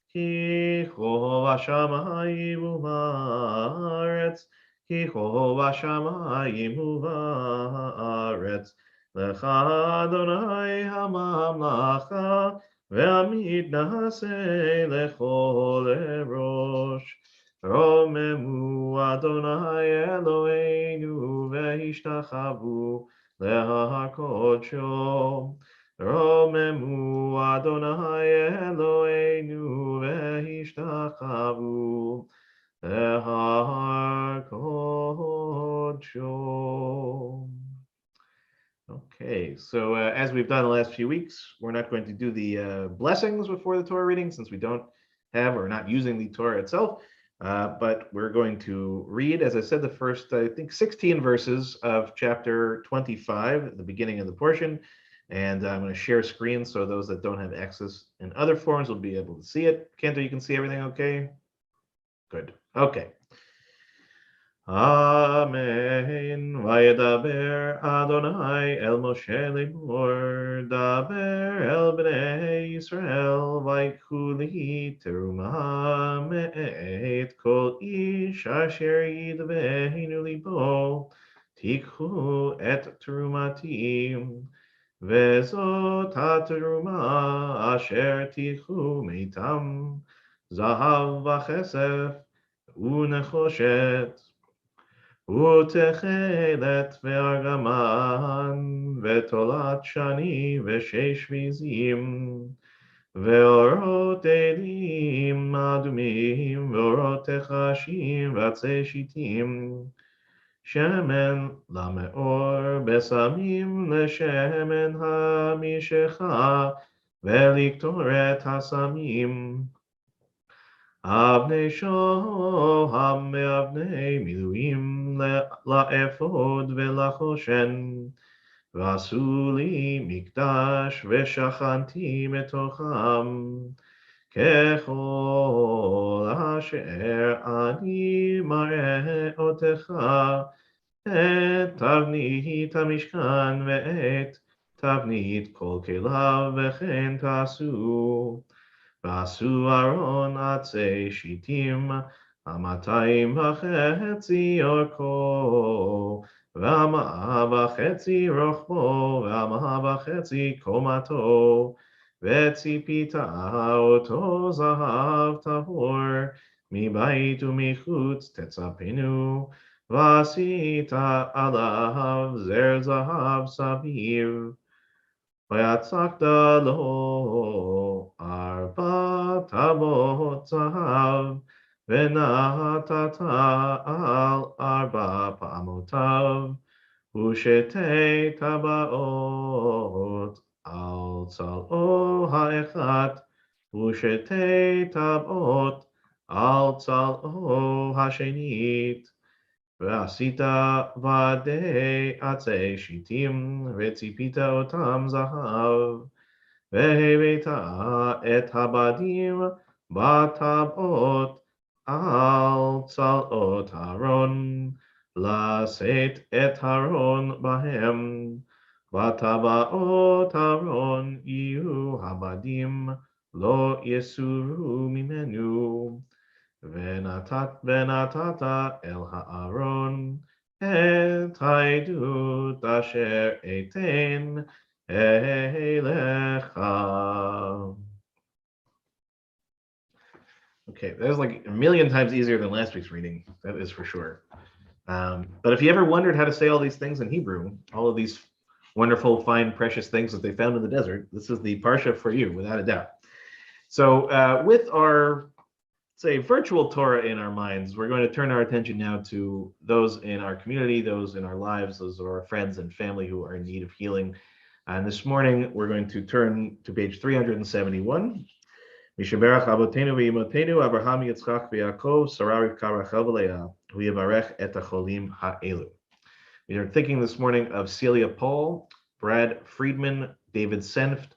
Speaker 1: כי חוב השמיים ובארץ כי חוב השמיים ובארץ לך אדוני הממלכה והמתנשא לכל ראש רוממו אדוני אלוהינו והשתחוו להקודשו רוממו אדוני אלוהינו והשתחוו להקודשו. Okay, so as we've done the last few weeks, we're not going to do the blessings before the Torah reading since we don't have or not using the Torah itself, but we're going to read, as I said, the first, I think, 16 verses of chapter 25 at the beginning of the portion, and I'm going to share screen so those that don't have access in other forms will be able to see it. Kento, you can see everything okay? Good. Okay. Amen. Vayedaber Adonai el Moshe lemor, daber el bnei Yisrael, vayikhu li teruma me'et kol ish asher yidveinu libo, tikhu et terumati, vezot ha-teruma asher tikhu meitam, zahav v'chesef u'nechoshet, ותכלת וארגמן ותולת שני ושש ויזים ואורות אלים אדומים ואורות תחשים ועצי שיטים שמן למאור בשמים לשמן המשחה ולקטורת הסמים אבני שוהם ואבני מילואים לאפוד ולחושן ועשו לי מקדש ושכנתי מתוכם ככל אשר אני מראה אותך את תבנית המשכן ואת תבנית כל כליו וכן תעשו ועשו ארון עצי שיטים 2.5 אורכו ו1.5 רוחבו ו1.5 קומתו וציפית אותו זהב טהור מבית ומחוץ תצפנו ועשית עליו זר זהב סביב ויצקת לו 4 טבעות זהב ונתת על 4 פעמותיו ושתי טבעות al tzal'o ha'echat, u'shetei tab'ot, al tzal'o ha'shenit. Ve'asita vadei atzei shitim, ve'tzipita otam zahav, ve'heveta et habadim batab'ot, al tzal'ot Aaron, לשאת את הארון בהם, וטבעות הארון יהיו הבדים, לא יסורו ממנו. ונתת אל הארון את העדות אשר אתן אליך. Okay, that was like a million times easier than last week's reading, that is for sure. But if you ever wondered how to say all these things in Hebrew, all of these wonderful, fine, precious things that they found in the desert, this is the Parsha for you, without a doubt. So with our, say, virtual Torah in our minds, we're going to turn our attention now to those in our community, those in our lives, those are our friends and family who are in need of healing. And this morning, we're going to turn to page 371. Mishaberach Abotenu v'Imotenu Abraham Yitzchak v'Yaakov Sarah Rivka Rachel v'Leah Hu Yivarech et HaCholim Ha'elu. We are thinking this morning of Celia Paul, Brad Friedman, David Senft,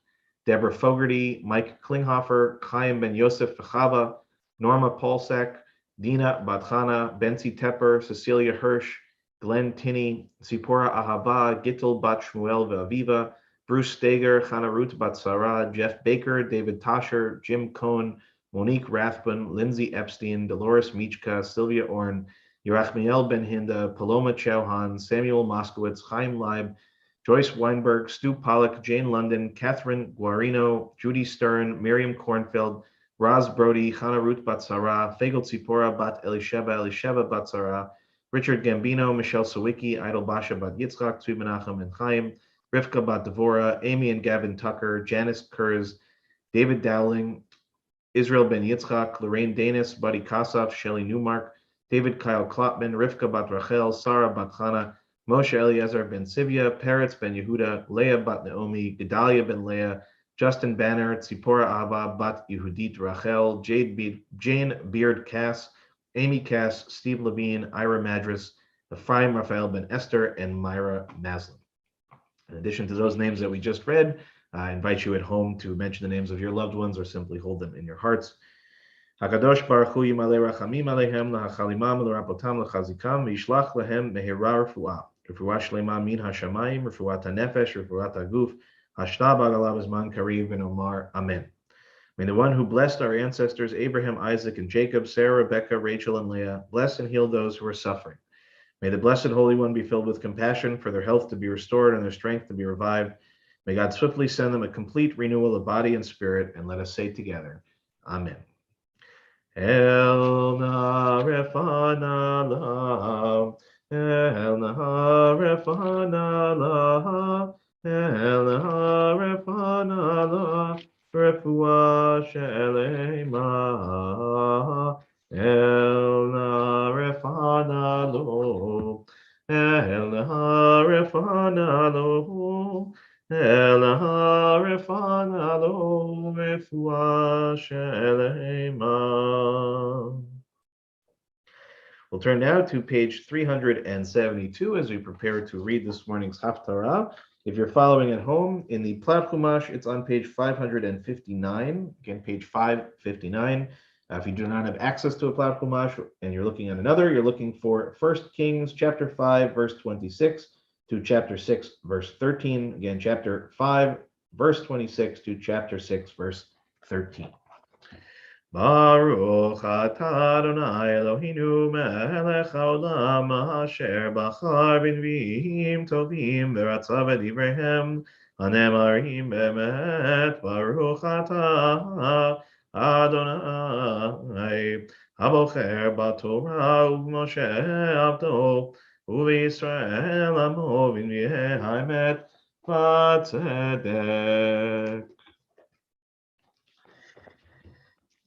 Speaker 1: Deborah Fogarty, Mike Klinghoffer, Chaim Ben Yosef V'Chava, Norma Paulsak, Dina Batchana, Benzi Tepper, Cecilia Hirsch, Glenn Tinney, Zipporah Ahava, Gittel Bat Shmuel V'Aviva, Bruce Steger, Chana Ruth Bat Sarah, Jeff Baker, David Tosher, Jim Cohn, Monique Rathbun, Lindsay Epstein, Dolores Michka, Sylvia Orn, Yerachmiel Ben Hinda, Paloma Chauhan, Samuel Moskowitz, Chaim Leib, Joyce Weinberg, Stu Pollock, Jane London, Catherine Guarino, Judy Stern, Miriam Kornfeld, Raz Brody, Chana Ruth Bat Sarah, Fagel Tzipora Bat Elisheva Bat Sarah, Richard Gambino, Michelle Sawicki, Idol Basha Bat Yitzchak, Tzvi Menachem and Chaim, Rivka Bat Devora, Amy and Gavin Tucker, Janice Kurz, David Dowling, Israel Ben Yitzchak, Lorraine Danis, Buddy Kassoff, Shelley Newmark, David Kyle Klopman, Rivka Bat Rachel, Sarah Bat Chana, Moshe Eliezer Ben Sivya, Peretz Ben Yehuda, Leah Bat Naomi, Gedalia Ben Leah, Justin Banner, Tzipora Ava Bat Yehudit Rachel, Jane Beard Cass, Amy Cass, Steve Levine, Ira Madras, Ephraim Raphael Ben Esther, and Myra Maslin. In addition to those names that we just read, I invite you at home to mention the names of your loved ones or simply hold them in your hearts. HaKadosh Baruch Hu Yimalei Rachamim Alehem Lahachalimam L'Rapotam L'Chazikam V'Yishlach Lehem Mehira Refuah Refuah Shlema Min HaShamayim Refuat HaNefesh Refuat HaGuf Hashta B'Alav Zman Kariv and Omar Amen. May the one who blessed our ancestors Abraham, Isaac, and Jacob, Sarah, Rebecca, Rachel, and Leah, bless and heal those who are suffering. May the Blessed Holy One be filled with compassion for their health to be restored and their strength to be revived. May God swiftly send them a complete renewal of body and spirit, and let us say together, Amen. El na refana la, el na refana la, el na refana la, refuah shelema. El na refana lo, el na refana lo, el na refana lo, refuah shelema. We'll turn now to page 372 as we prepare to read this morning's Haftarah. If you're following at home in the Plat Chumash, it's on page 559. Again, page 559. If you do not have access to a Plat Chumash and you're looking at another, you're looking for 1 Kings chapter 5, verse 26 to chapter 6, verse 13. Again, chapter 5, verse 26 to chapter 6, verse 13. Baruch atah Adonai Eloheinu melech haolam asher bachar b'nviim tovim v'ratza v'divrehem hanemarim be'emet. Baruch atah Adonai habocher b'torah u'Moshe avdo u'Yisrael amo v'nviei ha'emet v'tzedek.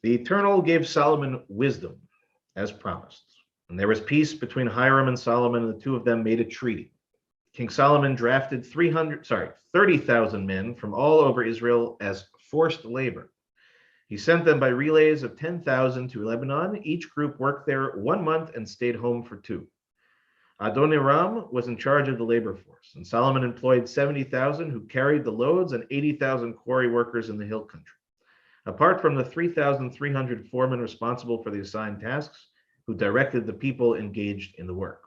Speaker 1: The Eternal gave Solomon wisdom, as promised, and there was peace between Hiram and Solomon, and the two of them made a treaty. King Solomon drafted 30,000 men from all over Israel as forced labor. He sent them by relays of 10,000 to Lebanon. Each group worked there 1 month and stayed home for 2. Adoniram was in charge of the labor force, and Solomon employed 70,000 who carried the loads and 80,000 quarry workers in the hill country. Apart from the 3,300 foremen responsible for the assigned tasks, who directed the people engaged in the work.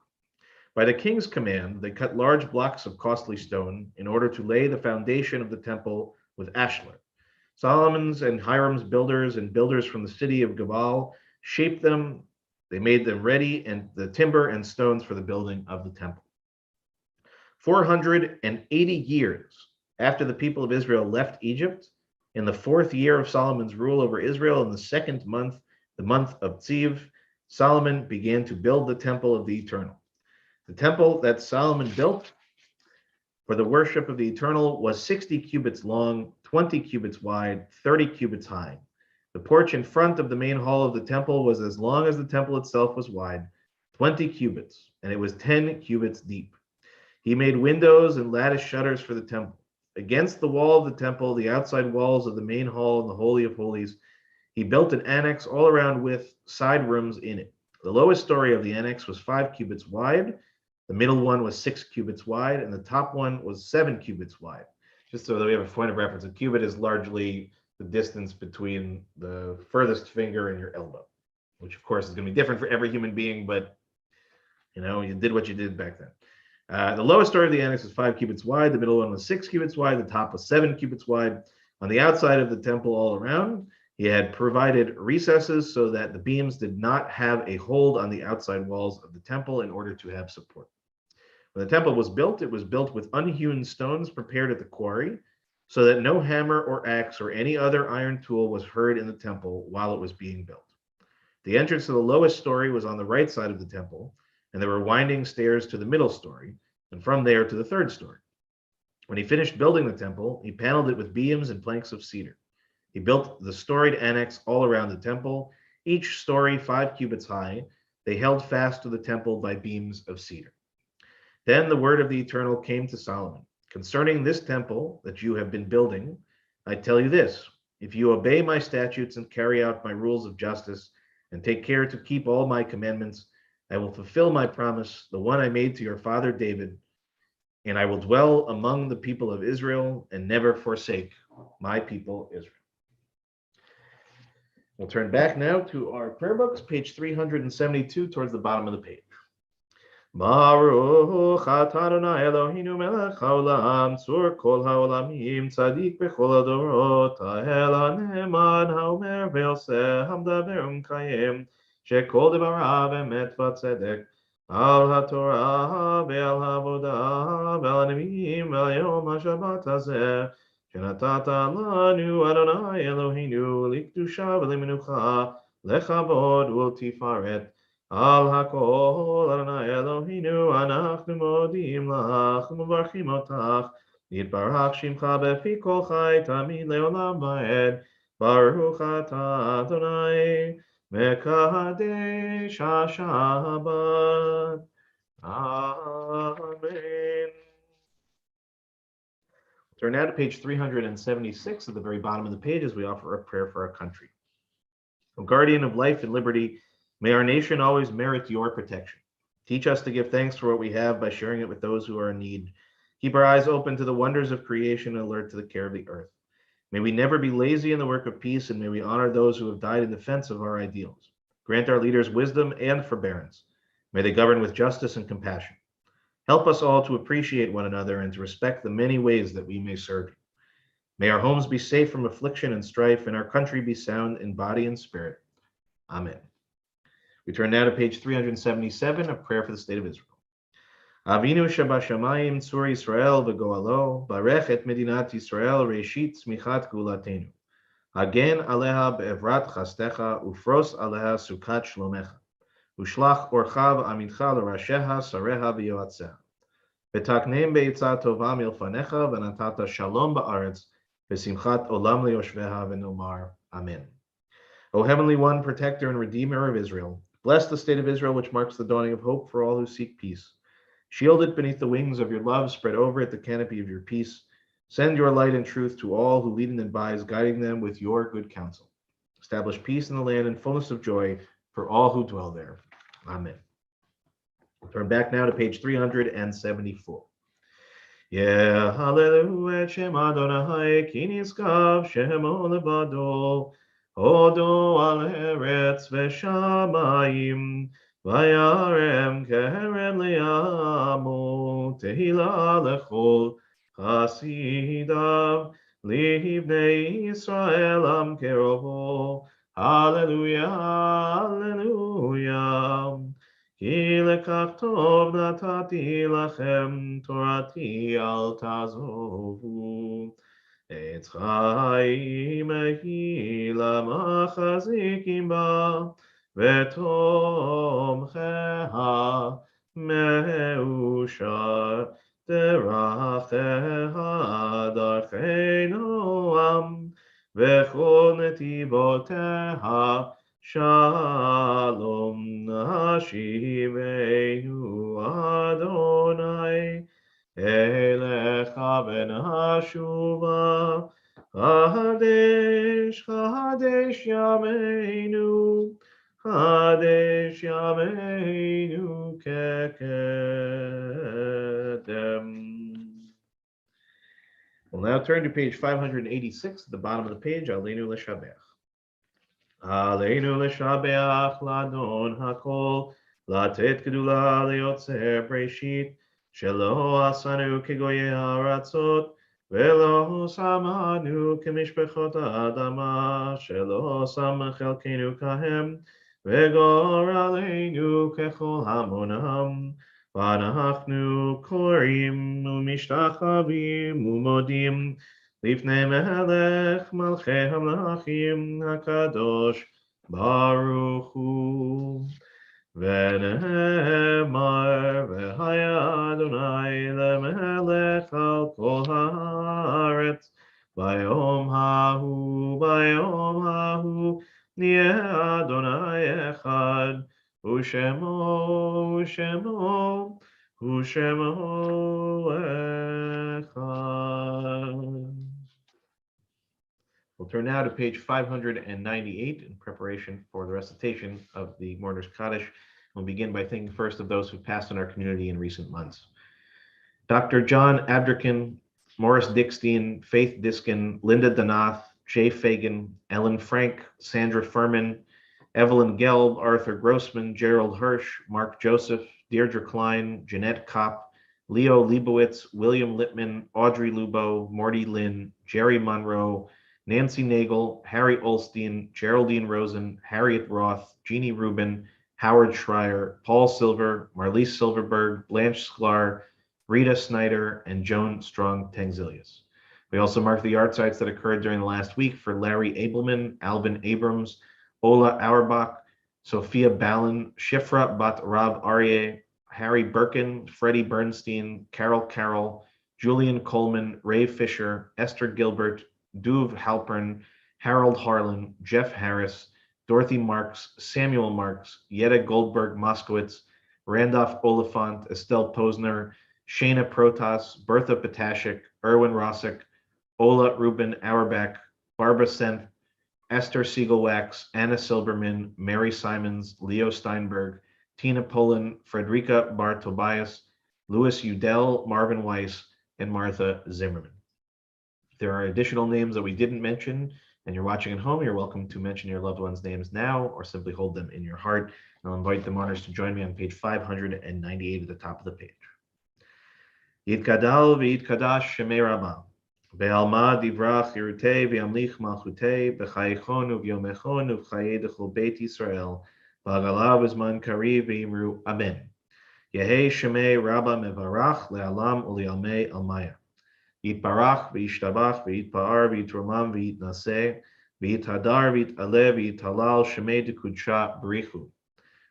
Speaker 1: By the king's command, they cut large blocks of costly stone in order to lay the foundation of the temple with ashlar. Solomon's and Hiram's builders and builders from the city of Gabal shaped them. They made them ready, and the timber and stones for the building of the temple. 480 years after the people of Israel left Egypt, in the 4th year of Solomon's rule over Israel, in the 2nd month, the month of Tziv, Solomon began to build the temple of the Eternal. The temple that Solomon built for the worship of the Eternal was 60 cubits long, 20 cubits wide, 30 cubits high. The porch in front of the main hall of the temple was as long as the temple itself was wide, 20 cubits, and it was 10 cubits deep. He made windows and lattice shutters for the temple. Against the wall of the temple, the outside walls of the main hall and the Holy of Holies, he built an annex all around with side rooms in it. The lowest story of the annex was 5 cubits wide, the middle one was 6 cubits wide, and the top one was 7 cubits wide. Just so that we have a point of reference, a cubit is largely the distance between the furthest finger and your elbow, which of course is going to be different for every human being, but you did what you did back then. The lowest story of the annex was 5 cubits wide, the middle one was 6 cubits wide, the top was 7 cubits wide. On the outside of the temple all around, he had provided recesses so that the beams did not have a hold on the outside walls of the temple in order to have support. When the temple was built, it was built with unhewn stones prepared at the quarry, so that no hammer or axe or any other iron tool was heard in the temple while it was being built. The entrance to the lowest story was on the right side of the temple, and there were winding stairs to the middle story, and from there to the 3rd story. When he finished building the temple, he paneled it with beams and planks of cedar. He built the storied annex all around the temple, each story 5 cubits high. They held fast to the temple by beams of cedar. Then the word of the Eternal came to Solomon. Concerning this temple that you have been building, I tell you this: if you obey my statutes and carry out my rules of justice and take care to keep all my commandments, I will fulfill my promise, the one I made to your father David, and I will dwell among the people of Israel and never forsake my people Israel. We'll turn back now to our prayer books, page 372, towards the bottom of the page. Baruch atah Adonai Eloheinu melech haolam, tzur kol haolamim, tzadik bechol hadorot, ha'el ha'ne'eman, ha'omer ve'oseh, ha'mdaber u'mkayem, shekol debarav emet v'tzedek, al ha'torah ve'al ha'avodah ve'al ha'nevi'im ve'al yom ha'shabbat hazeh, שנתת לנו אדוני אלוהינו לקדושה ולמנוחה, לכבוד ולתפארת. על הכל אדוני אלוהינו אנחנו מודים לך ומברכים אותך, יתברך שמך בפי כל חי תמיד לעולם ועד. ברוך אתה אדוני מקדש השבת. Amen. Turn now to page 376 at the very bottom of the page as we offer a prayer for our country. O guardian of life and liberty, may our nation always merit your protection. Teach us to give thanks for what we have by sharing it with those who are in need. Keep our eyes open to the wonders of creation and alert to the care of the earth. May we never be lazy in the work of peace, and may we honor those who have died in defense of our ideals. Grant our leaders wisdom and forbearance. May they govern with justice and compassion. Help us all to appreciate one another and to respect the many ways that we may serve you. May our homes be safe from affliction and strife, and our country be sound in body and spirit. Amen. We turn now to page 377, a prayer for the state of Israel. Avinu Shabashamayim Tzur Yisrael v'goalo, barech et medinat Yisrael reishit tzmichat gulatenu. Hagen aleha be'evrat chastecha, ufros aleha sukat shlomecha. Ushlach orchav amincha l'rasheha sareha v'yoatzeha. V'taknem be'etzah tova milfanecha v'natata shalom ba'aretz v'simchat olam le'yoshveha v'nomar. Amen. O Heavenly One, Protector and Redeemer of Israel, bless the state of Israel, which marks the dawning of hope for all who seek peace. Shield it beneath the wings of your love, spread over it the canopy of your peace. Send your light and truth to all who lead and advise, guiding them with your good counsel. Establish peace in the land and fullness of joy for all who dwell there. Amen. Turn back now to page 374. Yeah, hallelujah, Shem Adonai, ki niskav shemo levado, hodo al eretz v'shamayim, vayarem kerem li'amo, tehila lechol chasidav, livnei Yisrael am kerovo, hallelujah, hallelujah. כי לכך טוב נתתי לכם, תורתי אל תעזובו. עץ חיים היא למחזיקים בה, ותומכיה מאושר, דרכיה דרכי נועם, וכל נתיבותיה Shalom Hashivenu Adonai Elecha ben Hashuva Chadesh Chadesh Yameinu Chadesh Yameinu Kekedem. We'll now turn to page 586 at the bottom of the page, Aleinu L'Shabech. Aleinu l'shabeach l'adon hakol, latet gedula liotzer breshit, shelo asanu kegoye haratzot, velo samanu kemishpechot adama, shelo sam chelkenu kahem, vegor aleinu kechol hamonam, vanachnu korim umishtachavim umodim, לפני מלך מלכי המלכים הקדוש ברוך הוא. ונאמר והיה אדוני למלך על כל הארץ, ביום ההוא נהיה אדוני אחד, ושמו אחד. We'll turn now to page 598 in preparation for the recitation of the Mourner's Kaddish. We'll begin by thinking first of those who passed in our community in recent months. Dr. John Abderkin, Morris Dickstein, Faith Diskin, Linda Donath, Jay Fagan, Ellen Frank, Sandra Furman, Evelyn Gelb, Arthur Grossman, Gerald Hirsch, Mark Joseph, Deirdre Klein, Jeanette Kopp, Leo Leibowitz, William Littman, Audrey Lubo, Morty Lynn, Jerry Monroe, Nancy Nagel, Harry Olstein, Geraldine Rosen, Harriet Roth, Jeannie Rubin, Howard Schreier, Paul Silver, Marlise Silverberg, Blanche Sklar, Rita Snyder, and Joan Strong Tangzilius. We also mark the yard sites that occurred during the last week for Larry Abelman, Alvin Abrams, Ola Auerbach, Sophia Ballin, Shifra Bat Rav Aryeh, Harry Birkin, Freddie Bernstein, Carol, Julian Coleman, Ray Fisher, Esther Gilbert, Duve Halpern, Harold Harlan, Jeff Harris, Dorothy Marks, Samuel Marks, Yetta Goldberg Moskowitz, Randolph Oliphant, Estelle Posner, Shana Protas, Bertha Potashik, Erwin Rossick, Ola Rubin Auerbach, Barbara Senth, Esther Siegelwax, Anna Silberman, Mary Simons, Leo Steinberg, Tina Poland, Frederica Bar Tobias, Louis Udell, Marvin Weiss, and Martha Zimmerman. If there are additional names that we didn't mention and you're watching at home, you're welcome to mention your loved ones' names now or simply hold them in your heart. And I'll invite the mourners to join me on page 598 at the top of the page. Yitgadal v'yitkadash shemei Rabbah. Be'alma divrach yirutei v'yamlich malchutei b'chayichon u'vyomechon u'v'chayei dechol beit Yisrael v'agalav v'zman kariv v'yimru amen. Yehei shemei Rabbah mevarach le'alam u'li'almei almaya. Yitbarach v'yishtabach v'yitpa'ar v'yitromam v'yitnaseh v'yithadar v'yit'aleh v'yithalal shemei dekudsha b'richu.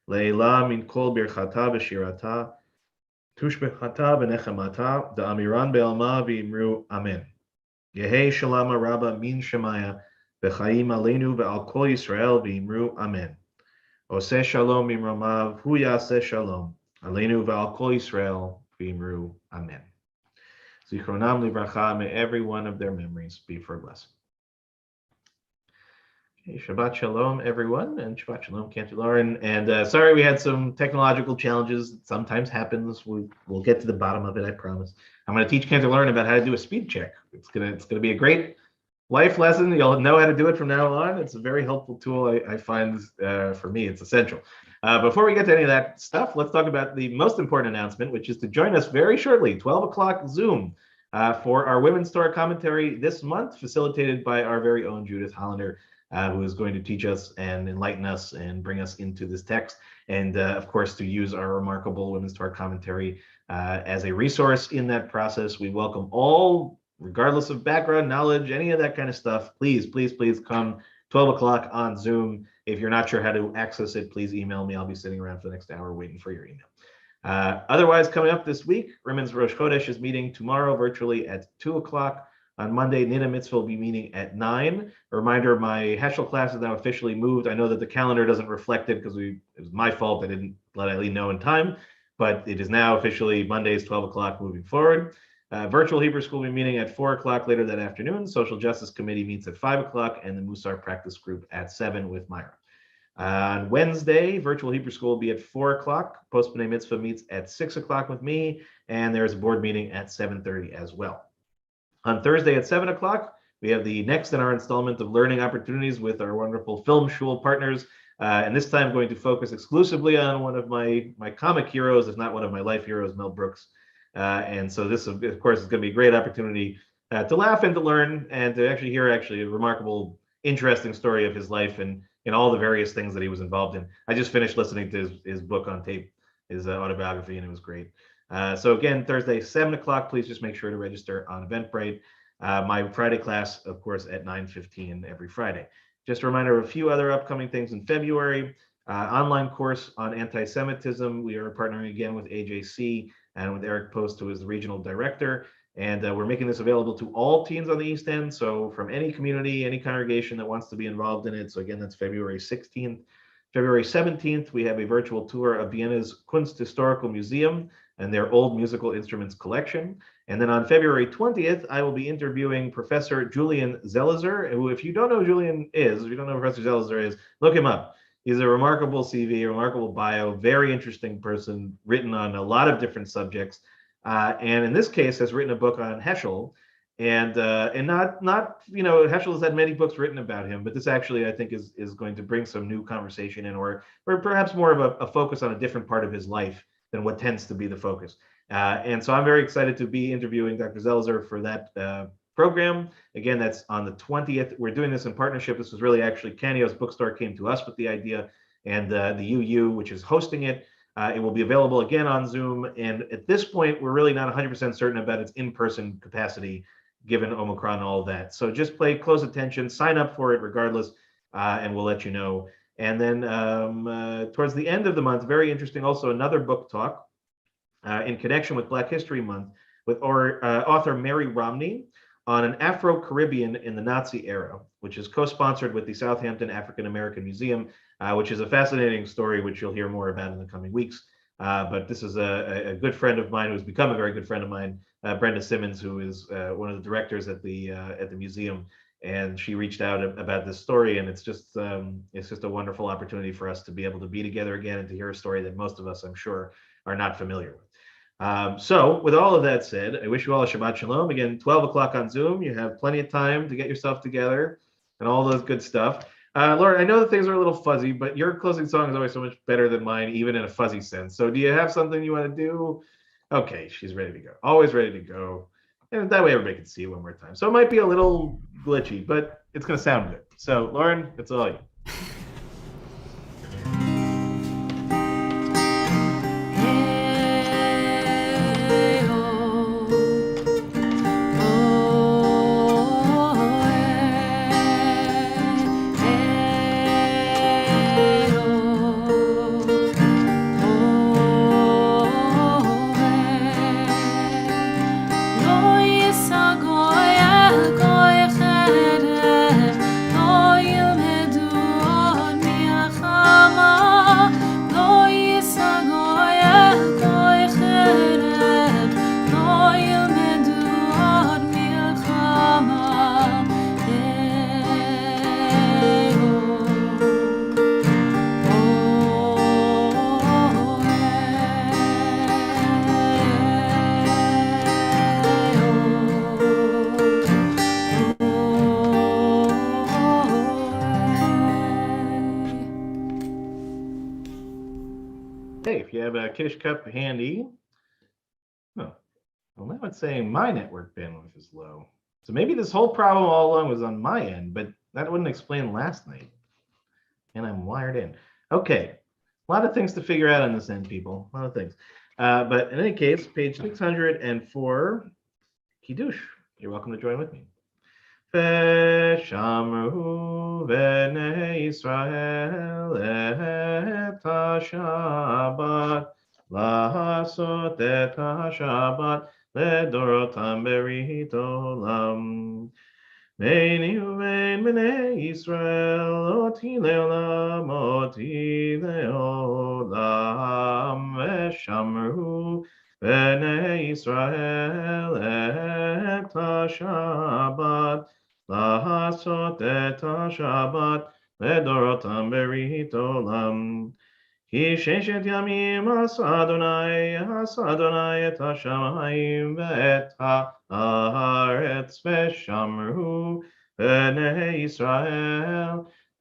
Speaker 1: Le'ila min kol birchata v'shirata tushbechata v'nechamata da'amiran be'alma v'yimru amen. Yehei shalama Rabbah min shemaya v'chayim aleinu ve'al kol Yisrael v'yimru amen. Oseh shalom imromav hu yaseh shalom aleinu ve'al kol Yisrael V'imru Amen. Zichronam livracha, may every one of their memories be for a blessing. Okay, Shabbat Shalom, everyone, and Shabbat Shalom, Cantor Lauren. And sorry, we had some technological challenges. It sometimes happens. We'll get to the bottom of it, I promise. I'm going to teach Cantor Lauren about how to do a speed check. It's gonna be a great life lesson. You'll know how to do it from now on. It's a very helpful tool. I find for me, it's essential. Before we get to any of that stuff, let's talk about the most important announcement, which is to join us very shortly, 12 o'clock Zoom, for our Women's Torah commentary this month, facilitated by our very own Judith Hollander, who is going to teach us and enlighten us and bring us into this text. And of course, to use our remarkable Women's Torah commentary as a resource in that process. We welcome all, regardless of background, knowledge, any of that kind of stuff. Please, please, please come 12 o'clock on Zoom. If you're not sure how to access it, please email me. I'll be sitting around for the next hour waiting for your email. Otherwise, coming up this week, Women's Rosh Chodesh is meeting tomorrow virtually at 2 o'clock. On Monday, Nina Mitzvah will be meeting at 9. A reminder, my Heschel class is now officially moved. I know that the calendar doesn't reflect it because it was my fault. I didn't let Eileen know in time, but it is now officially Mondays, 12 o'clock moving forward. Virtual Hebrew School will be meeting at 4 o'clock later that afternoon. Social Justice Committee meets at 5 o'clock, and the Musar Practice Group at 7 with Myra. On Wednesday, Virtual Hebrew School will be at 4 o'clock. Post B'nai Mitzvah meets at 6 o'clock with me, and there's a board meeting at 7:30 as well. On Thursday at 7 o'clock, we have the next in our installment of learning opportunities with our wonderful Film Shul partners. And this time going to focus exclusively on one of my comic heroes, if not one of my life heroes, Mel Brooks. And so this, of course, is going to be a great opportunity to laugh and to learn and to actually hear a remarkable, interesting story of his life and all the various things that he was involved in. I just finished listening to his book on tape, his autobiography, and it was great. So again, Thursday, 7 o'clock, please just make sure to register on Eventbrite. My Friday class, of course, at 9:15 every Friday. Just a reminder of a few other upcoming things in February. Online course on anti-Semitism. We are partnering again with AJC and with Eric Post, who is the regional director. And we're making this available to all teens on the East End. So from any community, any congregation that wants to be involved in it. So again, that's February 16th. February 17th, we have a virtual tour of Vienna's Kunsthistorical Museum and their old musical instruments collection. And then on February 20th, I will be interviewing Professor Julian Zelizer, who, if you don't know who Julian is, if you don't know who Professor Zelizer is, look him up. He's a remarkable CV, a remarkable bio, very interesting person, written on a lot of different subjects. And in this case, has written a book on Heschel. And not Heschel has had many books written about him, but this actually, I think, is going to bring some new conversation in, or perhaps more of a focus on a different part of his life than what tends to be the focus. And so I'm very excited to be interviewing Dr. Zelizer for that program. Again, that's on the 20th. We're doing this in partnership. This was really actually Canio's Bookstore came to us with the idea, and the UU, which is hosting it. It will be available again on Zoom. And at this point, we're really not 100% certain about its in-person capacity, given Omicron and all of that. So just pay close attention, sign up for it regardless, and we'll let you know. And then towards the end of the month, very interesting, also another book talk in connection with Black History Month with author Mary Romney on an Afro-Caribbean in the Nazi era, which is co-sponsored with the Southampton African American Museum, which is a fascinating story, which you'll hear more about in the coming weeks. But this is a good friend of mine who's become a very good friend of mine, Brenda Simmons, who is one of the directors at the museum. And she reached out about this story, and it's just a wonderful opportunity for us to be able to be together again and to hear a story that most of us, I'm sure, are not familiar with. So with all of that said, I wish you all a Shabbat Shalom. Again, 12 o'clock on Zoom. You have plenty of time to get yourself together and all those good stuff. Lauren, I know that things are a little fuzzy, but your closing song is always so much better than mine, even in a fuzzy sense. So do you have something you want to do? Okay, she's ready to go. Always ready to go. And that way everybody can see it one more time. So it might be a little glitchy, but it's going to sound good. So Lauren, it's all you.
Speaker 3: No ילמדו
Speaker 1: Hey, if you have a Kiddush cup handy, oh, well, now it's saying my network bandwidth is low. So maybe this whole problem all along was on my end, but that wouldn't explain last night. And I'm wired in. Okay, a lot of things to figure out on this end, people. A lot of things. But in any case, page 604, Kiddush. You're welcome to join with me. ושמרו בני ישראל את השבת, לעשות את השבת לדורותם ברית עולם. ביני ובין בני ישראל אותי לעולם, אותי לעולם, ושמרו בני ישראל את השבת, לעשות את השבת לדורותם ברית עולם. כי ששת ימים עשה אדוני את השמיים ואת הארץ, ושמרו בני ישראל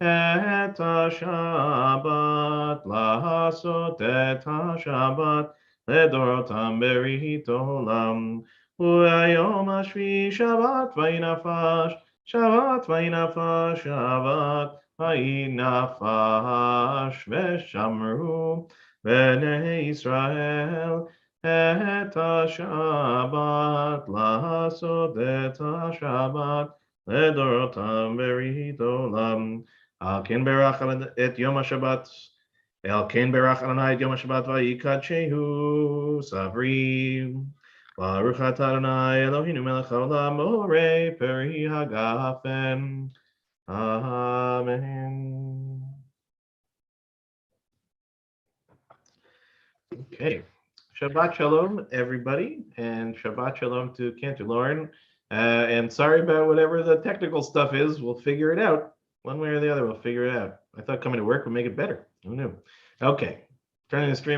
Speaker 1: את השבת, לעשות את השבת לדורותם ברית עולם. והיום השביעי שבת וינפש, שבת וינפש, שבת וינפש, ושמרו בני ישראל את השבת, לעשות את השבת לדורותם ברית עולם. על כן ברך את יום השבת, על כן ברך אדוני את יום השבת ויקדשהו סברי. ברוך אתה אדוני אלוהינו מלך העולם בורא פרי הגפן. Amen. Okay. Shabbat Shalom, everybody, and Shabbat Shalom to Cantor Lauren. And sorry about whatever the technical stuff is. We'll figure it out. One way or the other, we'll figure it out. I thought coming to work would make it better. Who knew? Okay. Turning the stream